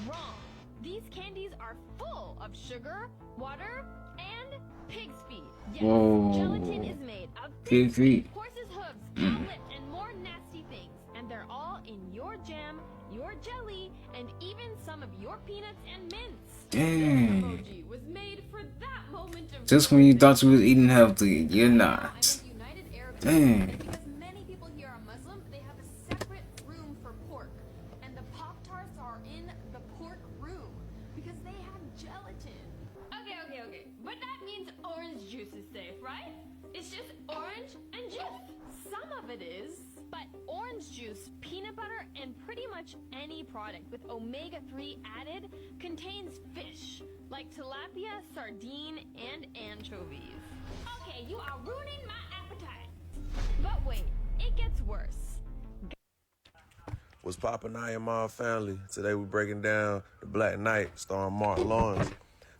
Wrong. These candies are full of sugar, water, and pig's feet. Yes, Whoa. gelatin is made of Pig feet. horses' hooves, cow lips, and more nasty things. And they're all in your jam, your jelly, and even some of your peanuts and mints. Dang. This emoji was made for that moment of Just when you thought you was eating healthy, you're not. Dang. because many people here are Muslim, they have a separate room for pork. And the Pop-Tarts are in the pork room because they have gelatin. Okay. But that means orange juice is safe, right? It's just orange and juice. Some of it is, but orange juice, peanut butter, and pretty much any product with omega-3 added contains fish, like tilapia, sardine, and anchovies. Okay, you are ruining my appetite. But wait, it gets worse. What's poppin' I and my family? Today we breaking down The Black Knight, starring Mark Lawrence.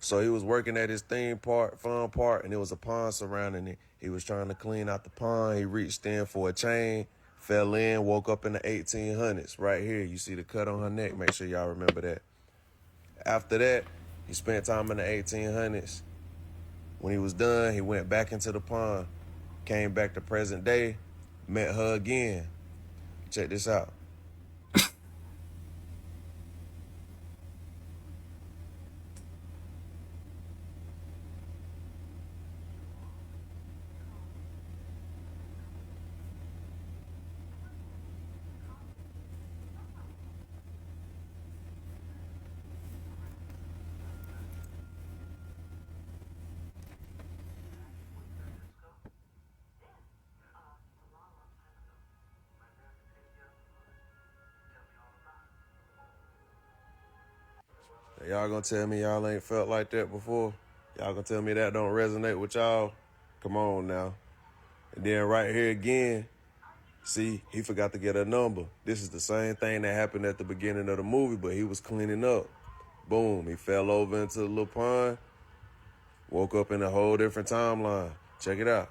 So he was working at his fun park, and there was a pond surrounding it. He was trying to clean out the pond. He reached in for a chain, fell in, woke up in the 1800s. Right here, you see the cut on her neck. Make sure y'all remember that. After that, he spent time in the 1800s. When he was done, he went back into the pond, came back to present day, met her again. Check this out. Y'all gonna tell me y'all ain't felt like that before? Y'all gonna tell me that don't resonate with y'all? Come on now. And then right here again, see, he forgot to get a number. This is the same thing that happened at the beginning of the movie, but he was cleaning up. Boom, he fell over into the little pond, woke up in a whole different timeline. Check it out.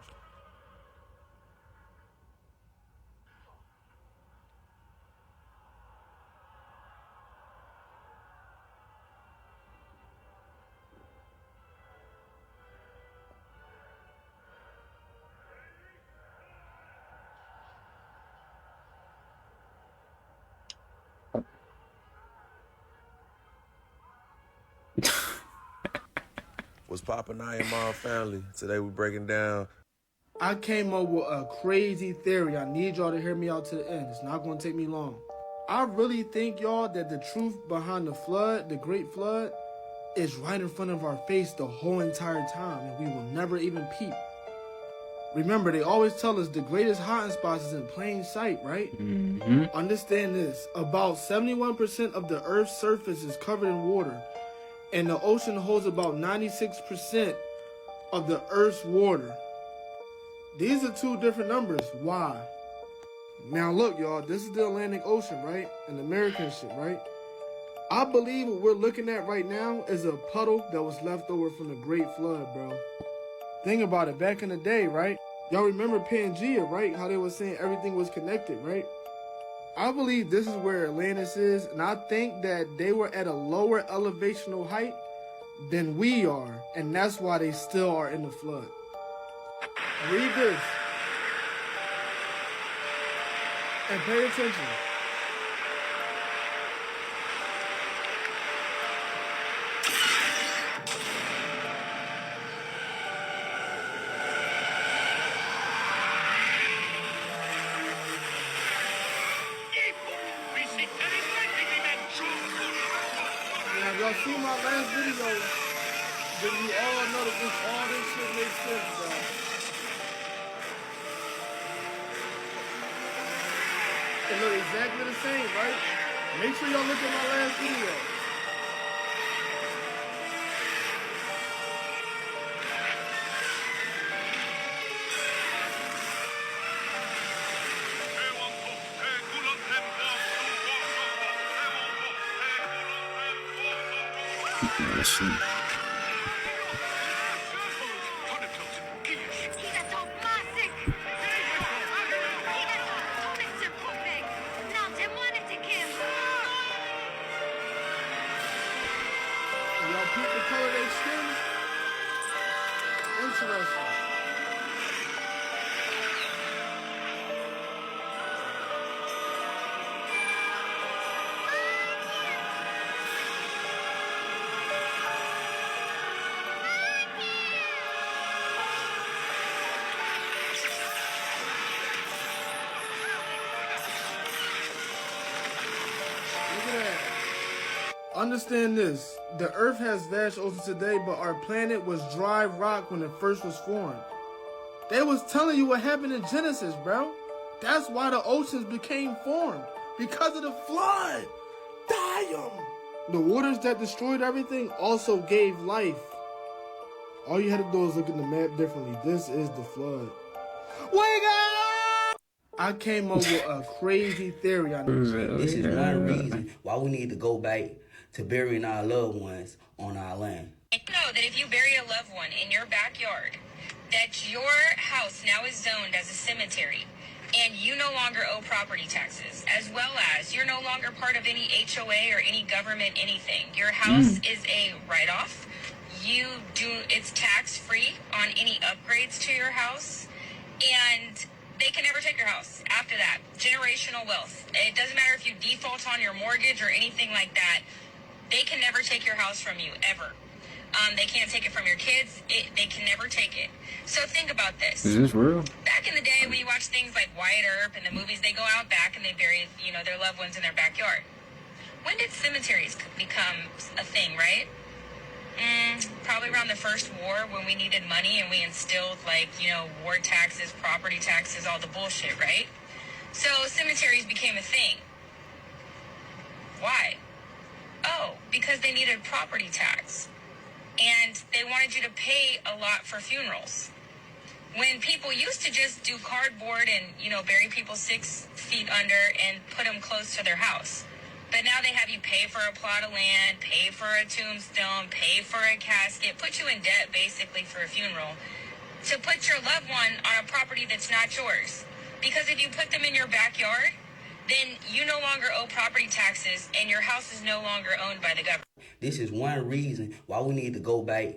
What's poppin', I am my family. Today we breaking down. I came up with a crazy theory. I need y'all to hear me out to the end. It's not going to take me long. I really think, y'all, that the truth behind the flood, the Great Flood, is right in front of our face the whole entire time, and we will never even peep. Remember, they always tell us the greatest hiding spots is in plain sight, right? Mm-hmm. Understand this. About 71% of the Earth's surface is covered in water, and the ocean holds about 96% of the Earth's water. These are two different numbers. Why? Now look, y'all, this is the Atlantic Ocean, right? And American shit, right? I believe what we're looking at right now is a puddle that was left over from the Great Flood, bro. Think about it, back in the day, right? Y'all remember Pangea, right? How they were saying everything was connected, right? I believe this is where Atlantis is, and I think that they were at a lower elevational height than we are, and that's why they still are in the flood. Read this. And pay attention. Now, if y'all see my last video, then you all know that all this shit makes sense, bro. It look exactly the same, right? Make sure y'all look at my last video. Y'all peep the color of their skin? Interesting. Look at that. Understand this. The Earth has vast oceans today, but our planet was dry rock when it first was formed. They was telling you what happened in Genesis, bro. That's why the oceans became formed. Because of the flood. Damn. The waters that destroyed everything also gave life. All you had to do is look at the map differently. This is the flood. Wake up! I came up with a crazy theory. This is one reason why we need to go back to burying our loved ones on our land. Know that if you bury a loved one in your backyard, that your house now is zoned as a cemetery, and you no longer owe property taxes, as well as you're no longer part of any HOA or any government anything. Your house is a write-off. It's tax-free on any upgrades to your house, and they can never take your house after that. Generational wealth. It doesn't matter if you default on your mortgage or anything like that. They can never take your house from you, ever. They can't take it from your kids. They can never take it. So think about this. Is this real? Back in the day, when you watch things like Wyatt Earp and the movies, they go out back and they bury, their loved ones in their backyard. When did cemeteries become a thing, right? Probably around the first war, when we needed money and we instilled, war taxes, property taxes, all the bullshit, right? So cemeteries became a thing. Why? Oh, because they needed property tax. And they wanted you to pay a lot for funerals. When people used to just do cardboard and, bury people 6 feet under and put them close to their house. But now they have you pay for a plot of land, pay for a tombstone, pay for a casket, put you in debt basically for a funeral, to put your loved one on a property that's not yours. Because if you put them in your backyard, then you no longer owe property taxes and your house is no longer owned by the government. This is one reason why we need to go back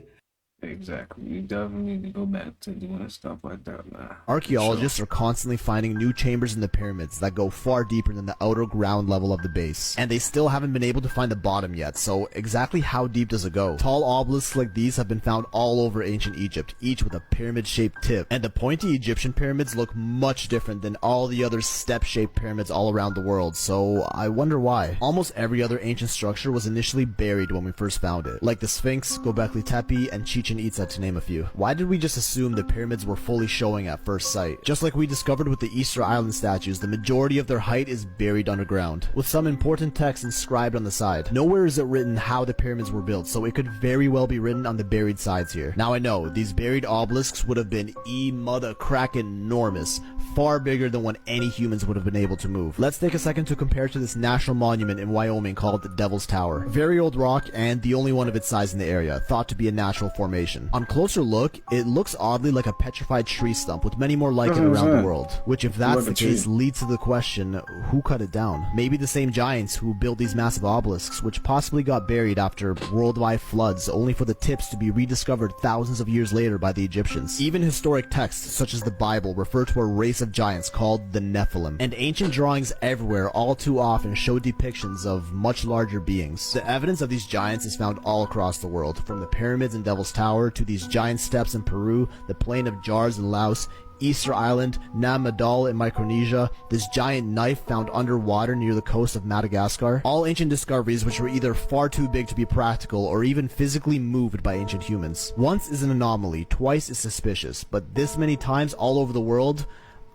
Exactly. You definitely need to go back to doing stuff like that, man. Archaeologists are constantly finding new chambers in the pyramids that go far deeper than the outer ground level of the base. And they still haven't been able to find the bottom yet, so exactly how deep does it go? Tall obelisks like these have been found all over ancient Egypt, each with a pyramid-shaped tip. And the pointy Egyptian pyramids look much different than all the other step-shaped pyramids all around the world, so I wonder why. Almost every other ancient structure was initially buried when we first found it, like the Sphinx, Göbekli Tepe, and Chichen Itza, to name a few. Why did we just assume the pyramids were fully showing at first sight? Just like we discovered with the Easter Island statues, the majority of their height is buried underground, with some important text inscribed on the side. Nowhere is it written how the pyramids were built, so it could very well be written on the buried sides here. Now I know, these buried obelisks would have been mother crackin' enormous, far bigger than what any humans would have been able to move. Let's take a second to compare to this national monument in Wyoming called the Devil's Tower. Very old rock and the only one of its size in the area, thought to be a natural formation. On closer look, it looks oddly like a petrified tree stump with many more like it around the world. Which, if that's the case, leads to the question, who cut it down? Maybe the same giants who built these massive obelisks, which possibly got buried after worldwide floods, only for the tips to be rediscovered thousands of years later by the Egyptians. Even historic texts, such as the Bible, refer to a race of giants called the Nephilim. And ancient drawings everywhere all too often show depictions of much larger beings. The evidence of these giants is found all across the world, from the pyramids in Devil's Tower to these giant steps in Peru, the plain of Jars in Laos, Easter Island, Nam Madol in Micronesia, this giant knife found underwater near the coast of Madagascar. All ancient discoveries which were either far too big to be practical or even physically moved by ancient humans. Once is an anomaly, twice is suspicious, but this many times all over the world,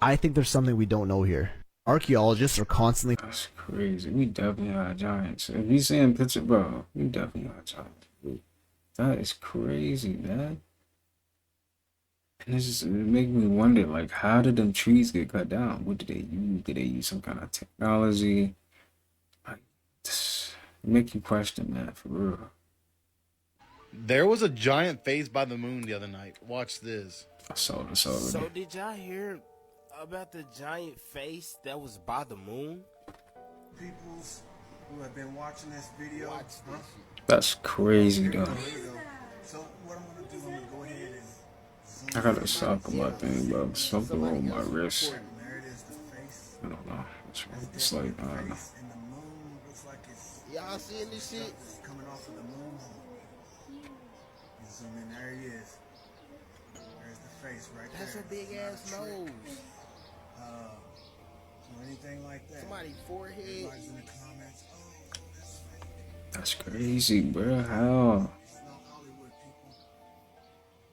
I think there's something we don't know here. Archaeologists are constantly— That's crazy. We definitely are giants. If you saying picture, bro, we definitely are giants. That is crazy, man. And it's just, it make me wonder, like, how did them trees get cut down? What did they use? Did they use some kind of technology? Like, it make you question that, for real. There was a giant face by the moon the other night. Watch this. I saw this already. So did y'all hear about the giant face that was by the moon? Peoples who have been watching this video. That's crazy, though. So what I'm gonna do, I'm gonna go ahead and I gotta suck my thing, bro. Something wrong with my wrist. I don't know. It's like, I don't know. Y'all seeing this shit? Coming off of the moon. You zoom in, there he is. There's the face right there. That's a big ass nose. Or anything like that. Somebody's forehead. Everybody's in the comments. Oh, that's fake. That's crazy, bro. How?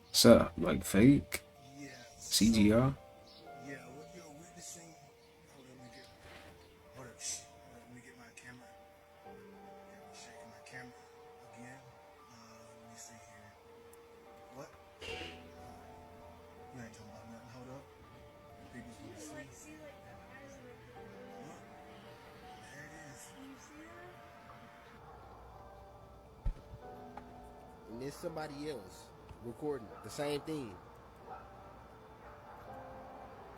What's up? Like fake? Yeah. CGI? Yeah, what you're witnessing. Hold on, let me get my camera. Yeah, I'm shaking my camera again. Let me see here. What? You ain't talking about nothing. Hold up. People's gonna see. Look. There it is. And there's somebody else recording the same thing.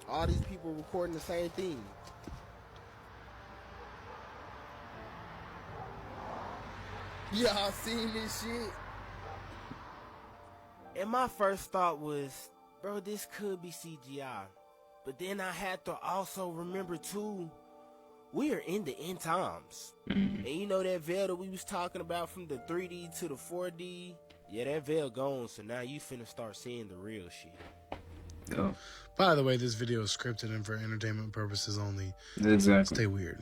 All these people recording the same thing. Y'all seen this shit? And my first thought was, bro, this could be CGI. But then I had to also remember too, we are in the end times. And you know that veil that we was talking about from the 3D to the 4D? Yeah, that veil gone, so now you finna start seeing the real shit. Yo. By the way, this video is scripted and for entertainment purposes only. Exactly. Stay weird.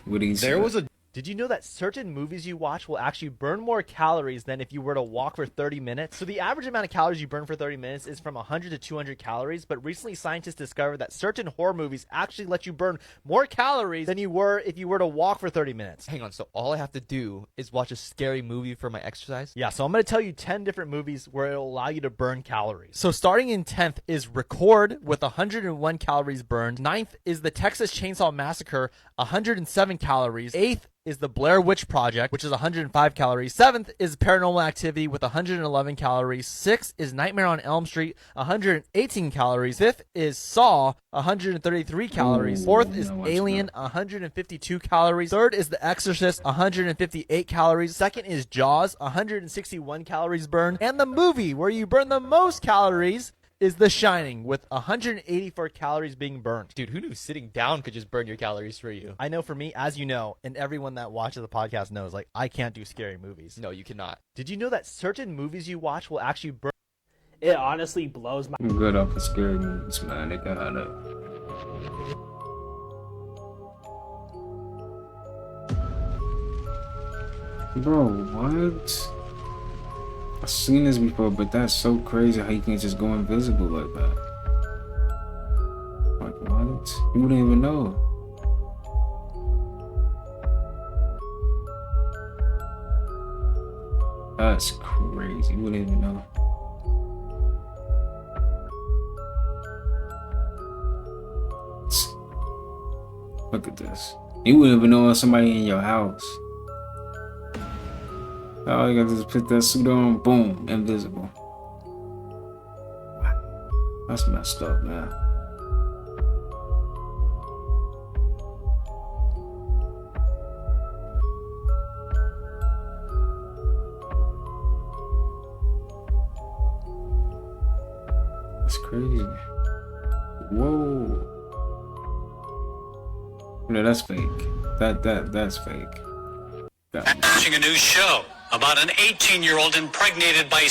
What do you say? Did you know that certain movies you watch will actually burn more calories than if you were to walk for 30 minutes? So the average amount of calories you burn for 30 minutes is from 100 to 200 calories, but recently scientists discovered that certain horror movies actually let you burn more calories than you were if you were to walk for 30 minutes. Hang on, so all I have to do is watch a scary movie for my exercise? Yeah, so I'm going to tell you 10 different movies where it'll allow you to burn calories. So starting in 10th is Record with 101 calories burned. 9th is the Texas Chainsaw Massacre, 107 calories. 8th is The Blair Witch Project, which is 105 calories. 7th is Paranormal Activity with 111 calories. 6th is Nightmare on Elm Street, 118 calories. 5th is Saw, 133 calories. 4th is Alien, 152 calories. 3rd is The Exorcist, 158 calories. 2nd is Jaws, 161 calories burned. And the movie where you burn the most calories is The Shining, with 184 calories being burned. Dude, who knew sitting down could just burn your calories for you? I know for me, as you know, and everyone that watches the podcast knows, like, I can't do scary movies. No, you cannot. Did you know that certain movies you watch will actually burn? It honestly blows my... I'm good off the scary movies, man. They got it. Bro, what? I've seen this before, but that's so crazy how you can just go invisible like that. Like, what? You wouldn't even know. That's crazy. You wouldn't even know. Look at this. You wouldn't even know it was somebody in your house. All you gotta do is put that suit on, boom, invisible. That's messed up, man. That's crazy. Whoa. No, that's fake. That's fake. Watching a new show about an 18-year-old impregnated by...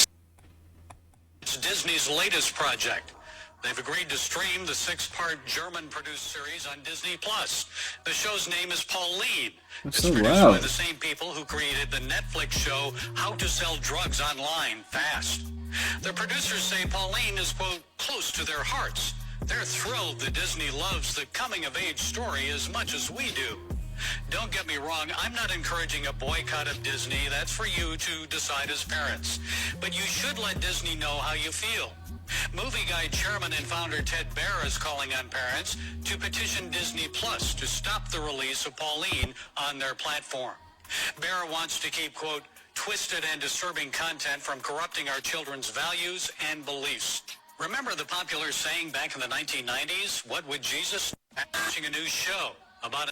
It's Disney's latest project. They've agreed to stream the 6-part German-produced series on Disney+. The show's name is Pauline. That's It's so produced loud. by the same people who created the Netflix show How to Sell Drugs Online Fast. The producers say Pauline is, quote, close to their hearts. They're thrilled that Disney loves the coming-of-age story as much as we do. Don't get me wrong, I'm not encouraging a boycott of Disney. That's for you to decide as parents. But you should let Disney know how you feel. Movie Guide chairman and founder Ted Baer is calling on parents to petition Disney Plus to stop the release of Pauline on their platform. Baer wants to keep, quote, twisted and disturbing content from corrupting our children's values and beliefs. Remember the popular saying back in the 1990s, what would Jesus? Watching a new show about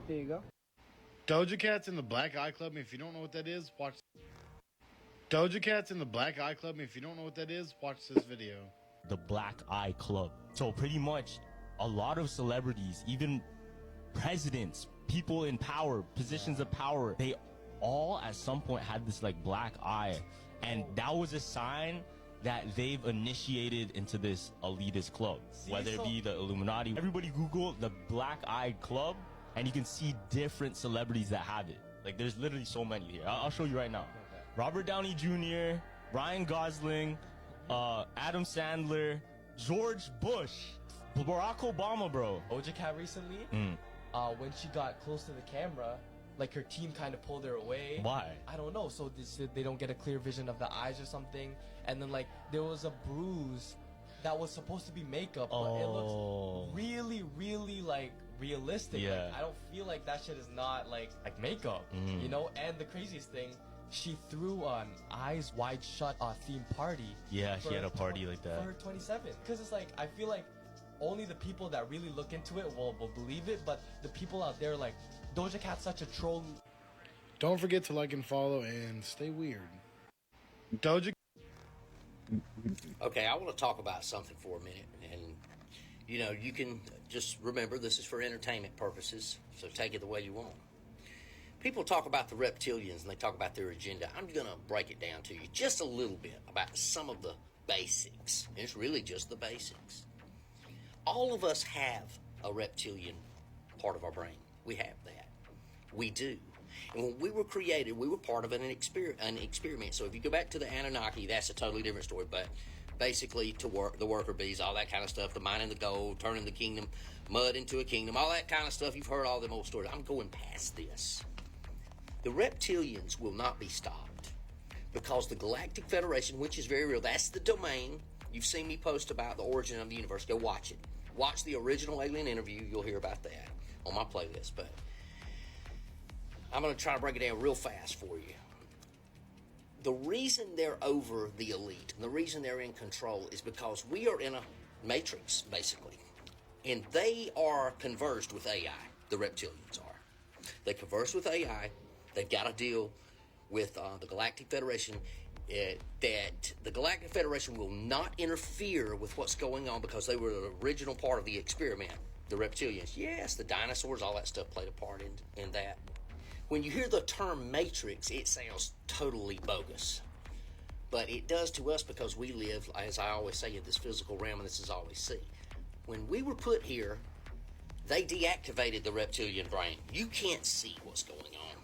There you go. Doja Cat's in the Black Eye Club. If you don't know what that is, watch. Doja Cat's in the Black Eye Club. If you don't know what that is, watch this video. The Black Eye Club. So pretty much a lot of celebrities, even presidents, people in power, positions of power, they all at some point had this like black eye. And that was a sign that they've initiated into this elitist club, whether it be the Illuminati. Everybody Google the Black Eye Club, and you can see different celebrities that have it. Like, there's literally so many here. I'll show you right now. Robert Downey Jr., Ryan Gosling, Adam Sandler, George Bush, Barack Obama, bro. Doja Cat recently, when she got close to the camera, like her team kind of pulled her away. Why? I don't know. So they don't get a clear vision of the eyes or something. And then like there was a bruise that was supposed to be makeup, but it looks really, really like realistic. Yeah. Like, I don't feel like that shit is not like makeup, you know. And the craziest thing, she threw an eyes wide shut theme party. Yeah, she had a party like that. For her 27th. Because it's like, I feel like only the people that really look into it will believe it, but the people out there like, Doja Cat's such a troll. Don't forget to like and follow and stay weird. Doja. Okay, I want to talk about something for a minute, and you know, you can just remember this is for entertainment purposes, so take it the way you want. People talk about the reptilians and they talk about their agenda. I'm going to break it down to you just a little bit about some of the basics. It's really just the basics. All of us have a reptilian part of our brain. We have that. We do. And when we were created, we were part of an experiment. So if you go back to the Anunnaki, that's a totally different story. But basically, to work the worker bees, all that kind of stuff, the mining the gold, turning the kingdom, mud into a kingdom, all that kind of stuff. You've heard all them old stories. I'm going past this. The reptilians will not be stopped because the Galactic Federation, which is very real, that's the domain. You've seen me post about the origin of the universe. Go watch it. Watch the original Alien interview. You'll hear about that on my playlist. But I'm going to try to break it down real fast for you. The reason they're over the elite and the reason they're in control is because we are in a matrix, basically. And they are conversed with AI. The reptilians are. They converse with AI. They've got a deal with the Galactic Federation that the Galactic Federation will not interfere with what's going on because they were the original part of the experiment. The reptilians, yes, the dinosaurs, all that stuff played a part in that. When you hear the term matrix, it sounds totally bogus. But it does to us because we live, as I always say, in this physical realm, and this is all we see. When we were put here, they deactivated the reptilian brain. You can't see what's going on.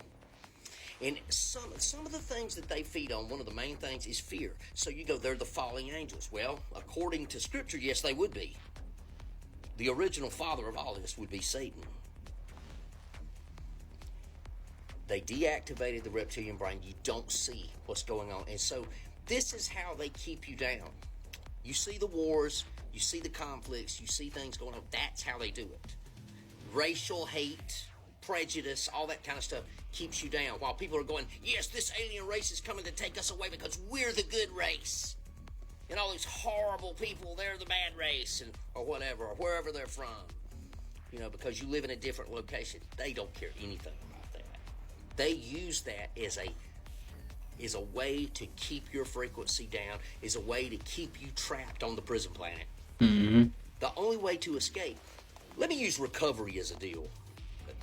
And some of the things that they feed on, one of the main things is fear. So you go, they're the falling angels. Well, according to Scripture, yes, they would be. The original father of all this would be Satan. They deactivated the reptilian brain. You don't see what's going on. And so this is how they keep you down. You see the wars, you see the conflicts, you see things going on. That's how they do it. Racial hate, prejudice, all that kind of stuff keeps you down. While people are going, yes, this alien race is coming to take us away because we're the good race. And all these horrible people, they're the bad race, and or whatever, or wherever they're from. You know, because you live in a different location. They don't care anything about that. They use that as a way to keep your frequency down, is a way to keep you trapped on the prison planet. Mm-hmm. The only way to escape, let me use recovery as a deal,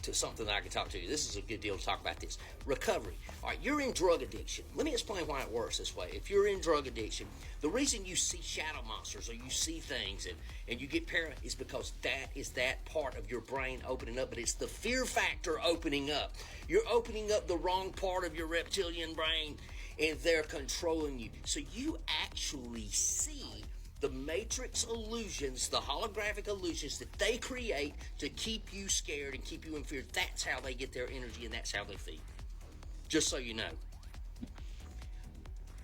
to something that I can talk to you. This is a good deal to talk about this. Recovery. All right, you're in drug addiction. Let me explain why it works this way. If you're in drug addiction, the reason you see shadow monsters or you see things and you get paranoid is because that is that part of your brain opening up, but it's the fear factor opening up. You're opening up the wrong part of your reptilian brain and they're controlling you. So you actually see the matrix illusions, the holographic illusions that they create to keep you scared and keep you in fear. That's how they get their energy and that's how they feed. Just so you know.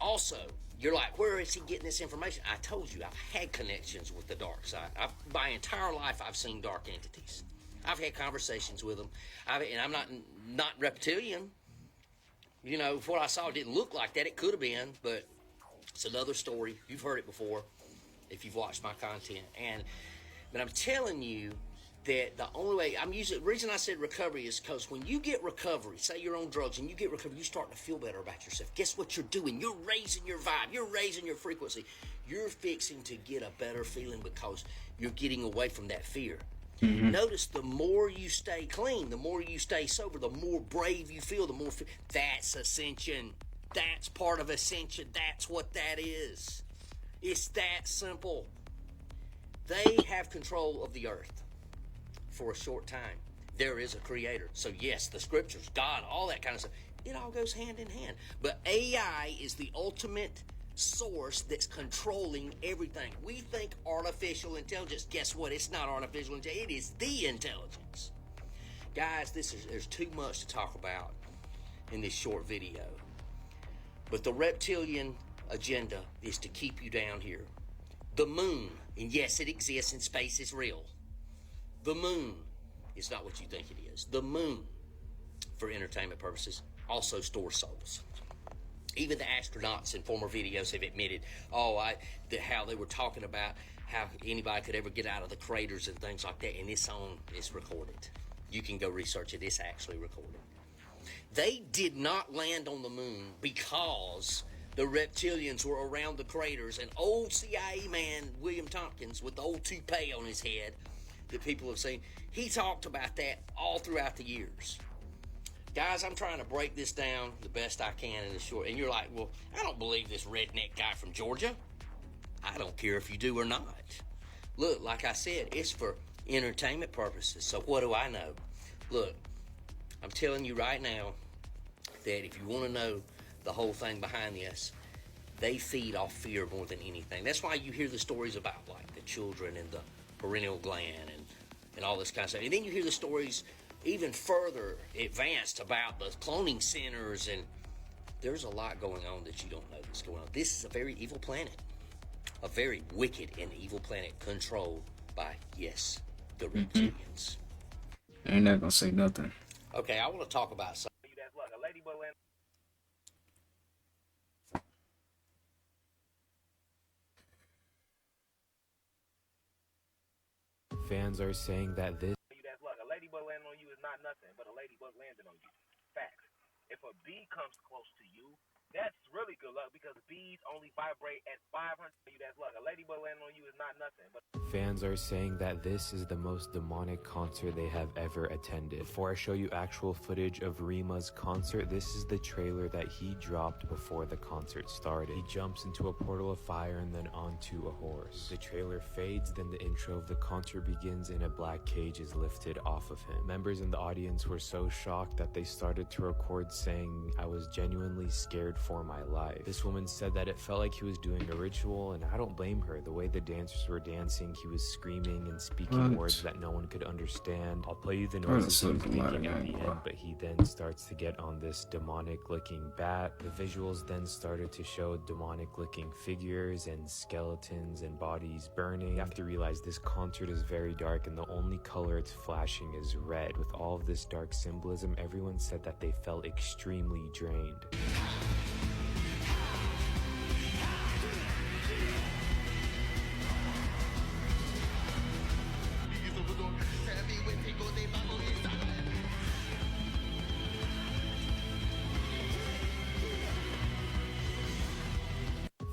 Also, you're like, where is he getting this information? I told you, I've had connections with the dark side. My entire life, I've seen dark entities. I've had conversations with them. And I'm not reptilian. You know, if what I saw didn't look like that, it could have been, but it's another story. You've heard it before if you've watched my content. But I'm telling you that the only way the reason I said recovery is because when you get recovery, say you're on drugs and you get recovery, you start to feel better about yourself. Guess what you're doing? You're raising your vibe. You're raising your frequency. You're fixing to get a better feeling because you're getting away from that fear. Mm-hmm. Notice the more you stay clean, the more you stay sober, the more brave you feel, the more that's ascension. That's part of ascension. That's what that is. It's that simple. They have control of the earth for a short time. There is a creator. So yes, the scriptures, God, all that kind of stuff, it all goes hand in hand. But AI is the ultimate source that's controlling everything. We think artificial intelligence. Guess what? It's not artificial intelligence. It is the intelligence. Guys, there's too much to talk about in this short video. But the reptilian agenda is to keep you down here. The moon, and yes, it exists and space is real. The moon is not what you think it is. The moon, for entertainment purposes, also stores souls. Even the astronauts in former videos have admitted, how they were talking about how anybody could ever get out of the craters and things like that, and it's recorded. You can go research it. It's actually recorded. They did not land on the moon because the reptilians were around the craters. And old CIA man, William Tompkins, with the old toupee on his head that people have seen, he talked about that all throughout the years. Guys, I'm trying to break this down the best I can in the short. And you're like, well, I don't believe this redneck guy from Georgia. I don't care if you do or not. Look, like I said, it's for entertainment purposes. So what do I know? Look, I'm telling you right now that if you want to know the whole thing behind this, they feed off fear more than anything. That's why you hear the stories about like the children and the pineal gland and all this kind of stuff. And then you hear the stories even further advanced about the cloning centers, and there's a lot going on that you don't know that's going on. This is a very evil planet, a very wicked and evil planet controlled by, yes, the reptilians. Ain't not gonna say nothing. Okay, I want to talk about something. Fans are saying that this A ladybug landing on you is not nothing, but a ladybug landing on you. Facts. If a bee comes close to you, that's really good luck because bees only vibrate at 500. That's luck. A ladybug landing on you is not nothing, but fans are saying that this is the most demonic concert they have ever attended. Before I show you actual footage of Rima's concert, this is the trailer that he dropped before the concert started. He jumps into a portal of fire and then onto a horse. The trailer fades, then the intro of the concert begins and a black cage is lifted off of him. Members in the audience were so shocked that they started to record saying, "I was genuinely scared for my life." This woman said that it felt like he was doing a ritual, and I don't blame her. The way the dancers were dancing, he was screaming and speaking words that no one could understand. I'll play you the noises he was making at the end, but he then starts to get on this demonic looking bat. The visuals then started to show demonic looking figures and skeletons and bodies burning. You have to realize this concert is very dark and the only color it's flashing is red. With all of this dark symbolism, everyone said that they felt extremely drained.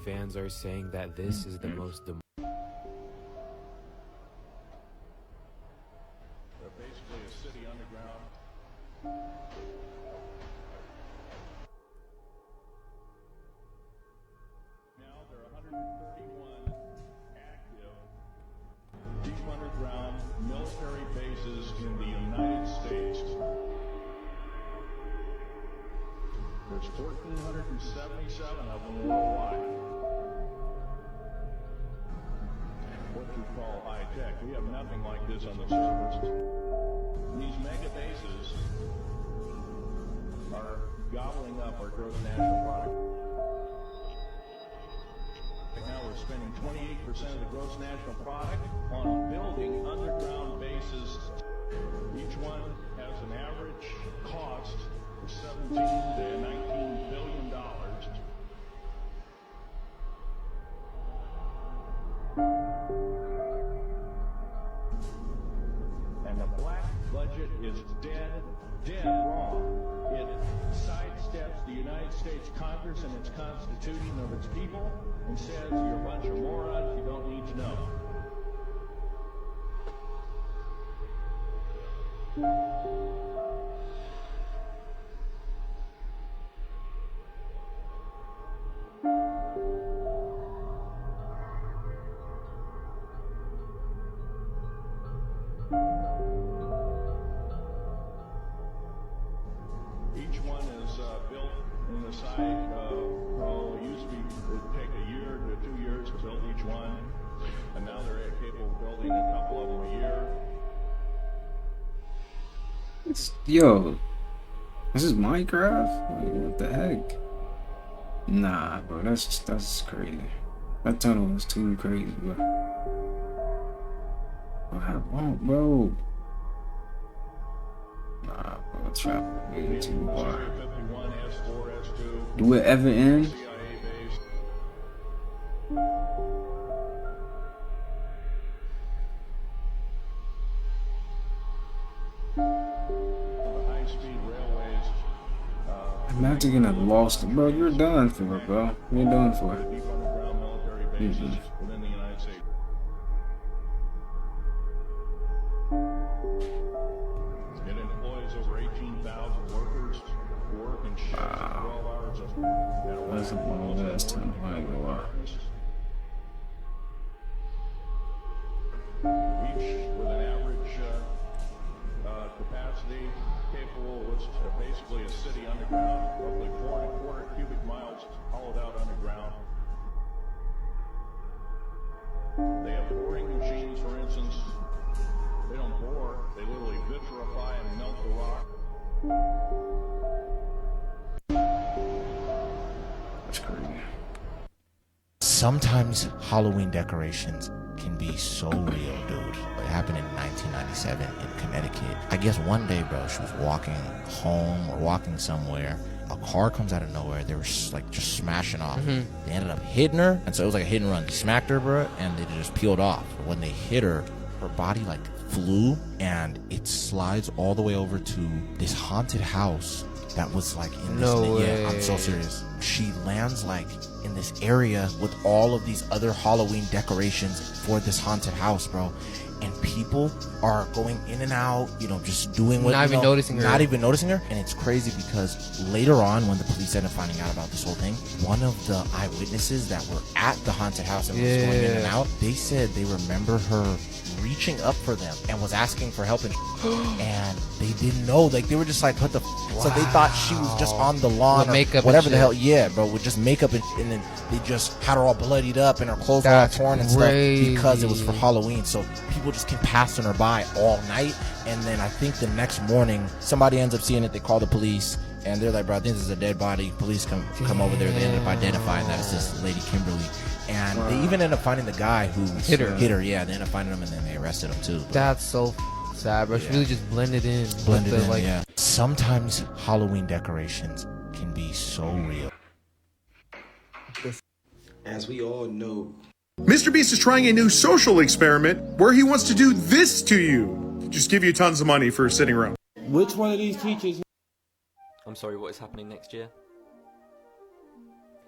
Fans are saying that this is the most They're basically a city underground. Now there are 131 active deep underground military bases in the United States. There's 1,477 of them worldwide. What you call high tech. We have nothing like this on the surface. These mega bases are gobbling up our gross national product. Right now we're spending 28% of the gross national product on building underground bases. Each one has an average cost of $17 to $19 billion. And the black budget is dead wrong. It sidesteps the United States Congress and its Constitution of its people and says you're a bunch of morons you don't need to know. Each one is built in the site. It used to be, it'd take a year to 2 years to build each one, and now they're capable of building a couple of them a year. Yo, this is Minecraft? Like, what the heck? Nah, bro, that's crazy. That tunnel was too crazy, bro. What happened, bro? Nah, bro, trap way too far. Do it ever end? Imagine getting lost, bro. You're done for it, bro. You're done for it. Within the United States. It employs over 18,000 workers who work in shifts of 12 hours a day. That's a long ass time. I ain't gonna lie. Each with an average capacity capable of basically a city underground, roughly 4.25 cubic miles hollowed out underground. They have boring machines, for instance. They don't bore, they literally vitrify and melt the rock. That's crazy. Sometimes Halloween decorations can be so real, dude. It happened in 1997 in Connecticut. I guess one day, bro, she was walking home or walking somewhere. A car comes out of nowhere. They were like just smashing off. They ended up hitting her, and so it was like a hit and run. They smacked her, bro, and they just peeled off. When they hit her, her body like flew, and it slides all the way over to this haunted house that was like in this. Yeah, I'm so serious. She lands like in this area with all of these other Halloween decorations for this haunted house, bro. And people are going in and out, you know, just doing what, not even noticing her. Not even noticing her. And it's crazy because later on, when the police ended up finding out about this whole thing, one of the eyewitnesses that were at the haunted house and was going in and out, they said they remember her reaching up for them and was asking for help, and they didn't know. Like, they were just like, what the so they thought she was just on the lawn with or whatever the hell. Yeah, bro, with just makeup, and then they just had her all bloodied up and her clothes were all torn and stuff because it was for Halloween. So people just keep passing her by all night, and then I think the next morning somebody ends up seeing it. They call the police, and they're like, bro, I think this is a dead body. Police come over there. They ended up identifying that it's this lady Kimberly. And they even ended up finding the guy who hit her. Yeah, they ended up finding him, and then they arrested him too. That's so sad, bro. She really just blended in. Yeah. Sometimes Halloween decorations can be so real. As we all know, Mr. Beast is trying a new social experiment where he wants to do this to you. Just give you tons of money for sitting around. which one of these teachers? I'm sorry, what is happening next year?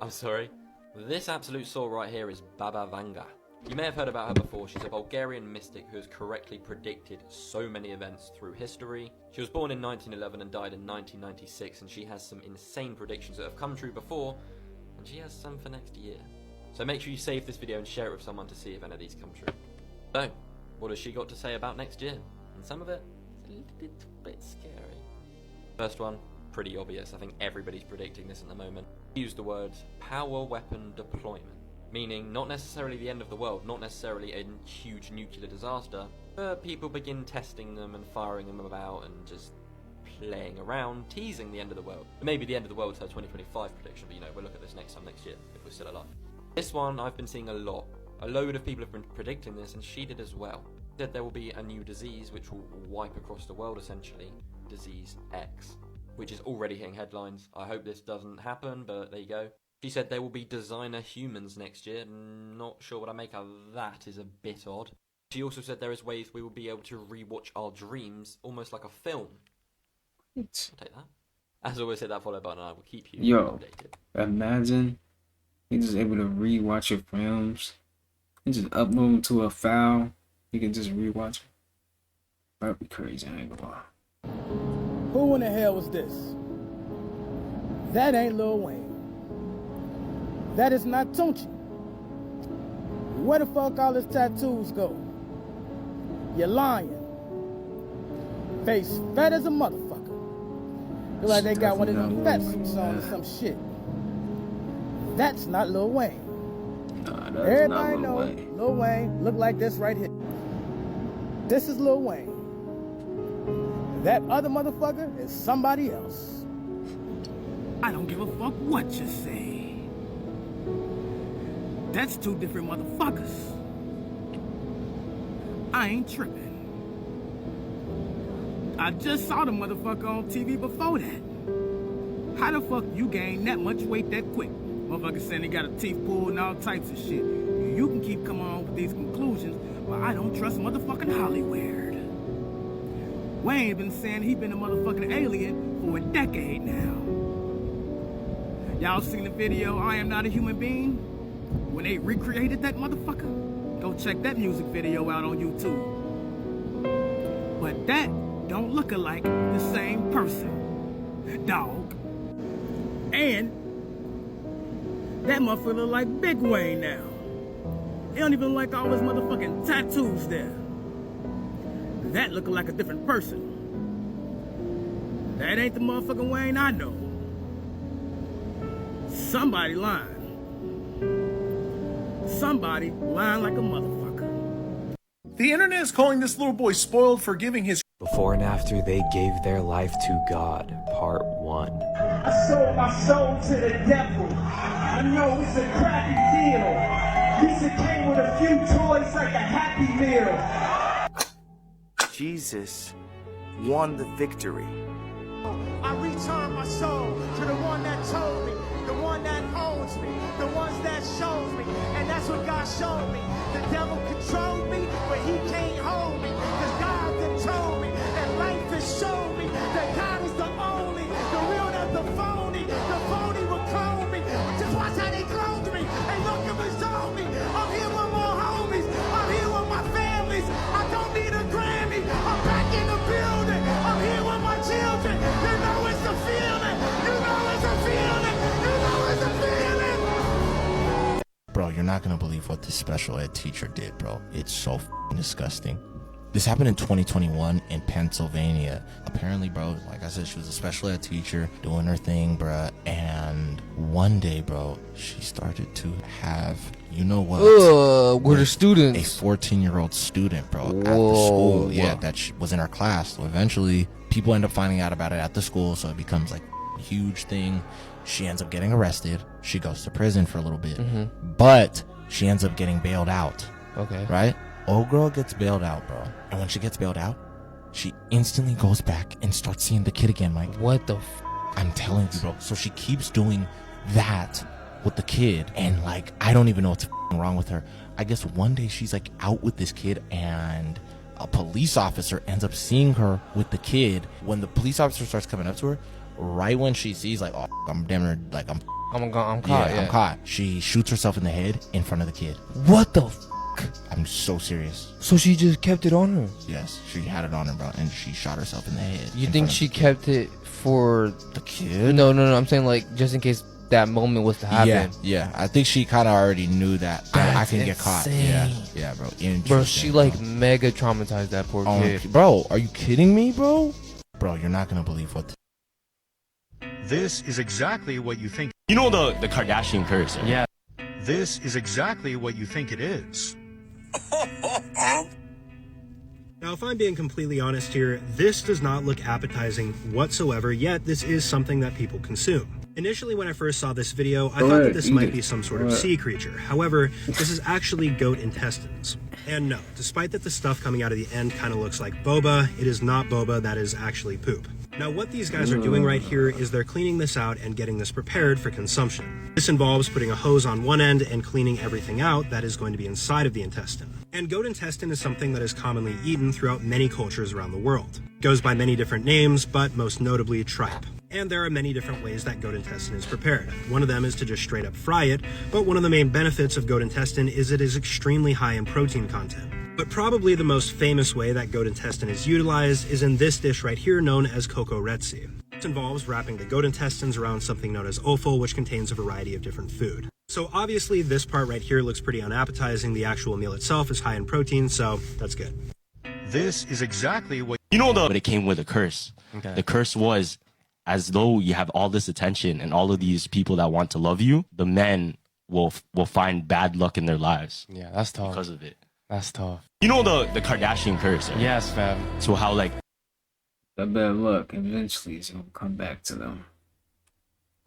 I'm sorry. This absolute soul right here is Baba Vanga. You may have heard about her before. She's a Bulgarian mystic who has correctly predicted so many events through history. She was born in 1911 and died in 1996, and she has some insane predictions that have come true before, and she has some for next year. So make sure you save this video and share it with someone to see if any of these come true. So, what has she got to say about next year? And some of it is a little bit scary. First one, pretty obvious. I think everybody's predicting this at the moment. Use the words power weapon deployment, meaning not necessarily the end of the world, not necessarily a huge nuclear disaster, but people begin testing them and firing them about and just playing around, teasing the end of the world. Maybe the end of the world's her 2025 prediction, but you know, we'll look at this next time next year if we're still alive. This one I've been seeing a lot. A load of people have been predicting this, and she did as well. Said there will be a new disease which will wipe across the world essentially, Disease X, which is already hitting headlines. I hope this doesn't happen, but there you go. She said there will be designer humans next year. Not sure what I make of that, is a bit odd. She also said there is ways we will be able to rewatch our dreams, almost like a film. I'll take that. As always, hit that follow button and I will keep you updated. Imagine you're just able to rewatch your films and just upload them to a file. You can just rewatch them. That'd be crazy, I ain't gonna lie. Who in the hell was this? That ain't Lil Wayne. That is not Tunchi. Where the fuck all his tattoos go? You're lying. Face fat as a motherfucker. Look like they got one of them fat suits on or some shit. That's not Lil Wayne. Everybody knows Lil Wayne look like this right here. This is Lil Wayne. That other motherfucker is somebody else. I don't give a fuck what you say. That's two different motherfuckers. I ain't tripping. I just saw the motherfucker on TV before that. How the fuck you gain that much weight that quick? Motherfucker saying he got a teeth pulled and all types of shit. You can keep coming on with these conclusions, but I don't trust motherfucking Hollywood. Wayne been saying he been a motherfucking alien for a decade now. Y'all seen the video, I Am Not a Human Being? When they recreated that motherfucker? Go check that music video out on YouTube. But that don't look alike the same person, dog. And that motherfucker look like Big Wayne now. He don't even like all his motherfucking tattoos there. That looking like a different person. That ain't the motherfucking Wayne I know. Somebody lying. Somebody lying like a motherfucker. The internet is calling this little boy spoiled for giving his... Before and after they gave their life to God, Part 1. I sold my soul to the devil. I know it's a crappy deal. Pizza came with a few toys like a Happy Meal. Jesus won the victory. I return my soul to the one that told me, the one that owns me, the ones that shows me, and that's what God showed me. The devil controlled me, but he can't hold me, because God done told me, and life has shown me that God is the only, the real not the phony will clone me. Just watch how they cloned me, and look at me, told me, I'm here with more homies, I'm here with my families, I don't need a Grammy, I'm back in the building, I'm here with my children, you know it's a feeling, you know it's a feeling, you know it's a feeling. Bro, you're not gonna believe what this special ed teacher did, bro. It's so f***ing disgusting. This happened in 2021 in Pennsylvania. Apparently, bro, like I said, she was a special ed teacher doing her thing, bro. And one day, bro, she started to have, you know what? With her students. A 14-year-old student, bro, at the school. Yeah, that was in our class. So eventually, people end up finding out about it at the school, so it becomes like a huge thing. She ends up getting arrested. She goes to prison for a little bit. But she ends up getting bailed out. Okay. Right? Old girl gets bailed out, bro. And when she gets bailed out, she instantly goes back and starts seeing the kid again, Mike. What the I'm telling you, bro. So she keeps doing that with the kid. And, like, I don't even know what's wrong with her. I guess one day she's, like, out with this kid and a police officer ends up seeing her with the kid. When the police officer starts coming up to her, right when she sees, like, oh, I'm damn near, like, I'm caught. I'm caught. She shoots herself in the head in front of the kid. What the I'm so serious. So she just kept it on her? Yes, she had it on her, bro, and she shot herself in the head. You think she kept it for the kid? No, I'm saying, like, just in case that moment was to happen. Yeah. I think she kind of already knew that I can get caught. Yeah, bro. Bro, she like mega traumatized that poor kid. Bro, are you kidding me, bro? Bro, you're not gonna believe what. This is exactly what you think. You know the Kardashian curse, right? Yeah. This is exactly what you think it is. Now, if I'm being completely honest here, this does not look appetizing whatsoever, yet this is something that people consume. Initially, when I first saw this video, I thought that this might be some sort of sea creature. However, this is actually goat intestines. And no, despite that the stuff coming out of the end kind of looks like boba, it is not boba, that is actually poop. Now, what these guys are doing right here is they're cleaning this out and getting this prepared for consumption. This involves putting a hose on one end and cleaning everything out that is going to be inside of the intestine. And goat intestine is something that is commonly eaten throughout many cultures around the world. It goes by many different names, but most notably tripe. And there are many different ways that goat intestine is prepared. One of them is to just straight up fry it, but one of the main benefits of goat intestine is it is extremely high in protein content. But probably the most famous way that goat intestine is utilized is in this dish right here known as coco retzi. This involves wrapping the goat intestines around something known as offal, which contains a variety of different food. So obviously this part right here looks pretty unappetizing. The actual meal itself is high in protein, so that's good. This is exactly what you know. But it came with a curse. Okay. The curse was, as though you have all this attention and all of these people that want to love you, the men will find bad luck in their lives. Yeah, that's tough. Because of it. That's tough. You know the Kardashian curse, right? Yes, fam. So how, like, the bad luck eventually is gonna come back to them.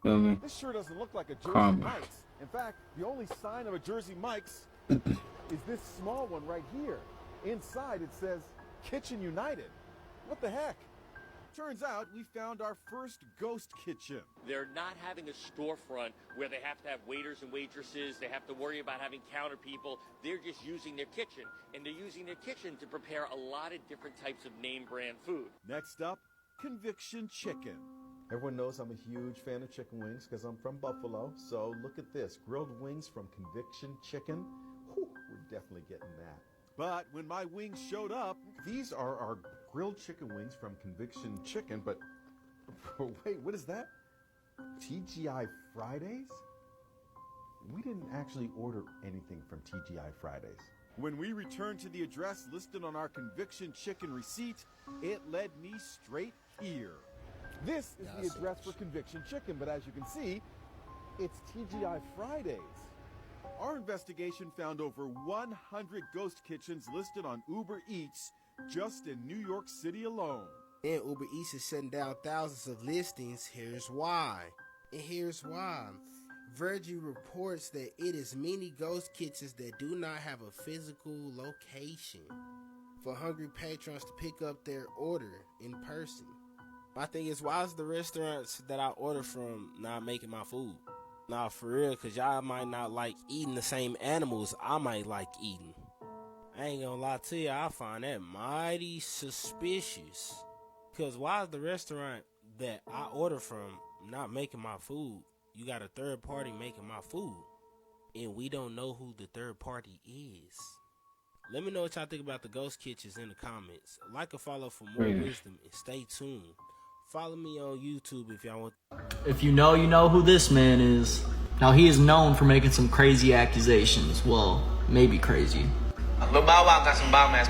Feel me? This sure doesn't look like a Jersey Karma. Mike's. In fact, the only sign of a Jersey Mike's is this small one right here. Inside it says Kitchen United. What the heck? Turns out we found our first ghost kitchen. They're not having a storefront where they have to have waiters and waitresses, they have to worry about having counter people. They're just using their kitchen, and they're using their kitchen to prepare a lot of different types of name brand food. Next up, Conviction Chicken. Everyone knows I'm a huge fan of chicken wings because I'm from Buffalo. So look at this, grilled wings from Conviction Chicken. Whew, we're definitely getting that. But when my wings showed up, these are our grilled chicken wings from Conviction Chicken, but wait, what is that? TGI Fridays? We didn't actually order anything from TGI Fridays. When we returned to the address listed on our Conviction Chicken receipt, it led me straight here. This is the address for Conviction Chicken, but as you can see, it's TGI Fridays. Our investigation found over 100 ghost kitchens listed on Uber Eats just in New York City alone. And Uber Eats is shutting down thousands of listings. Here's why. And here's why. Virgie reports that it is many ghost kitchens that do not have a physical location for hungry patrons to pick up their order in person. My thing is, why is the restaurants that I order from not making my food? Nah, for real, because y'all might not like eating the same animals I might like eating. I ain't gonna lie to you, I find that mighty suspicious. Because why is the restaurant that I order from not making my food? You got a third party making my food, and we don't know who the third party is. Let me know what y'all think about the ghost kitchens in the comments. Like or follow for more wisdom, and stay tuned. Follow me on YouTube if y'all want. If you know who this man is. Now, he is known for making some crazy accusations. Well, maybe crazy. Lil Bow Wow got some Bow Mass.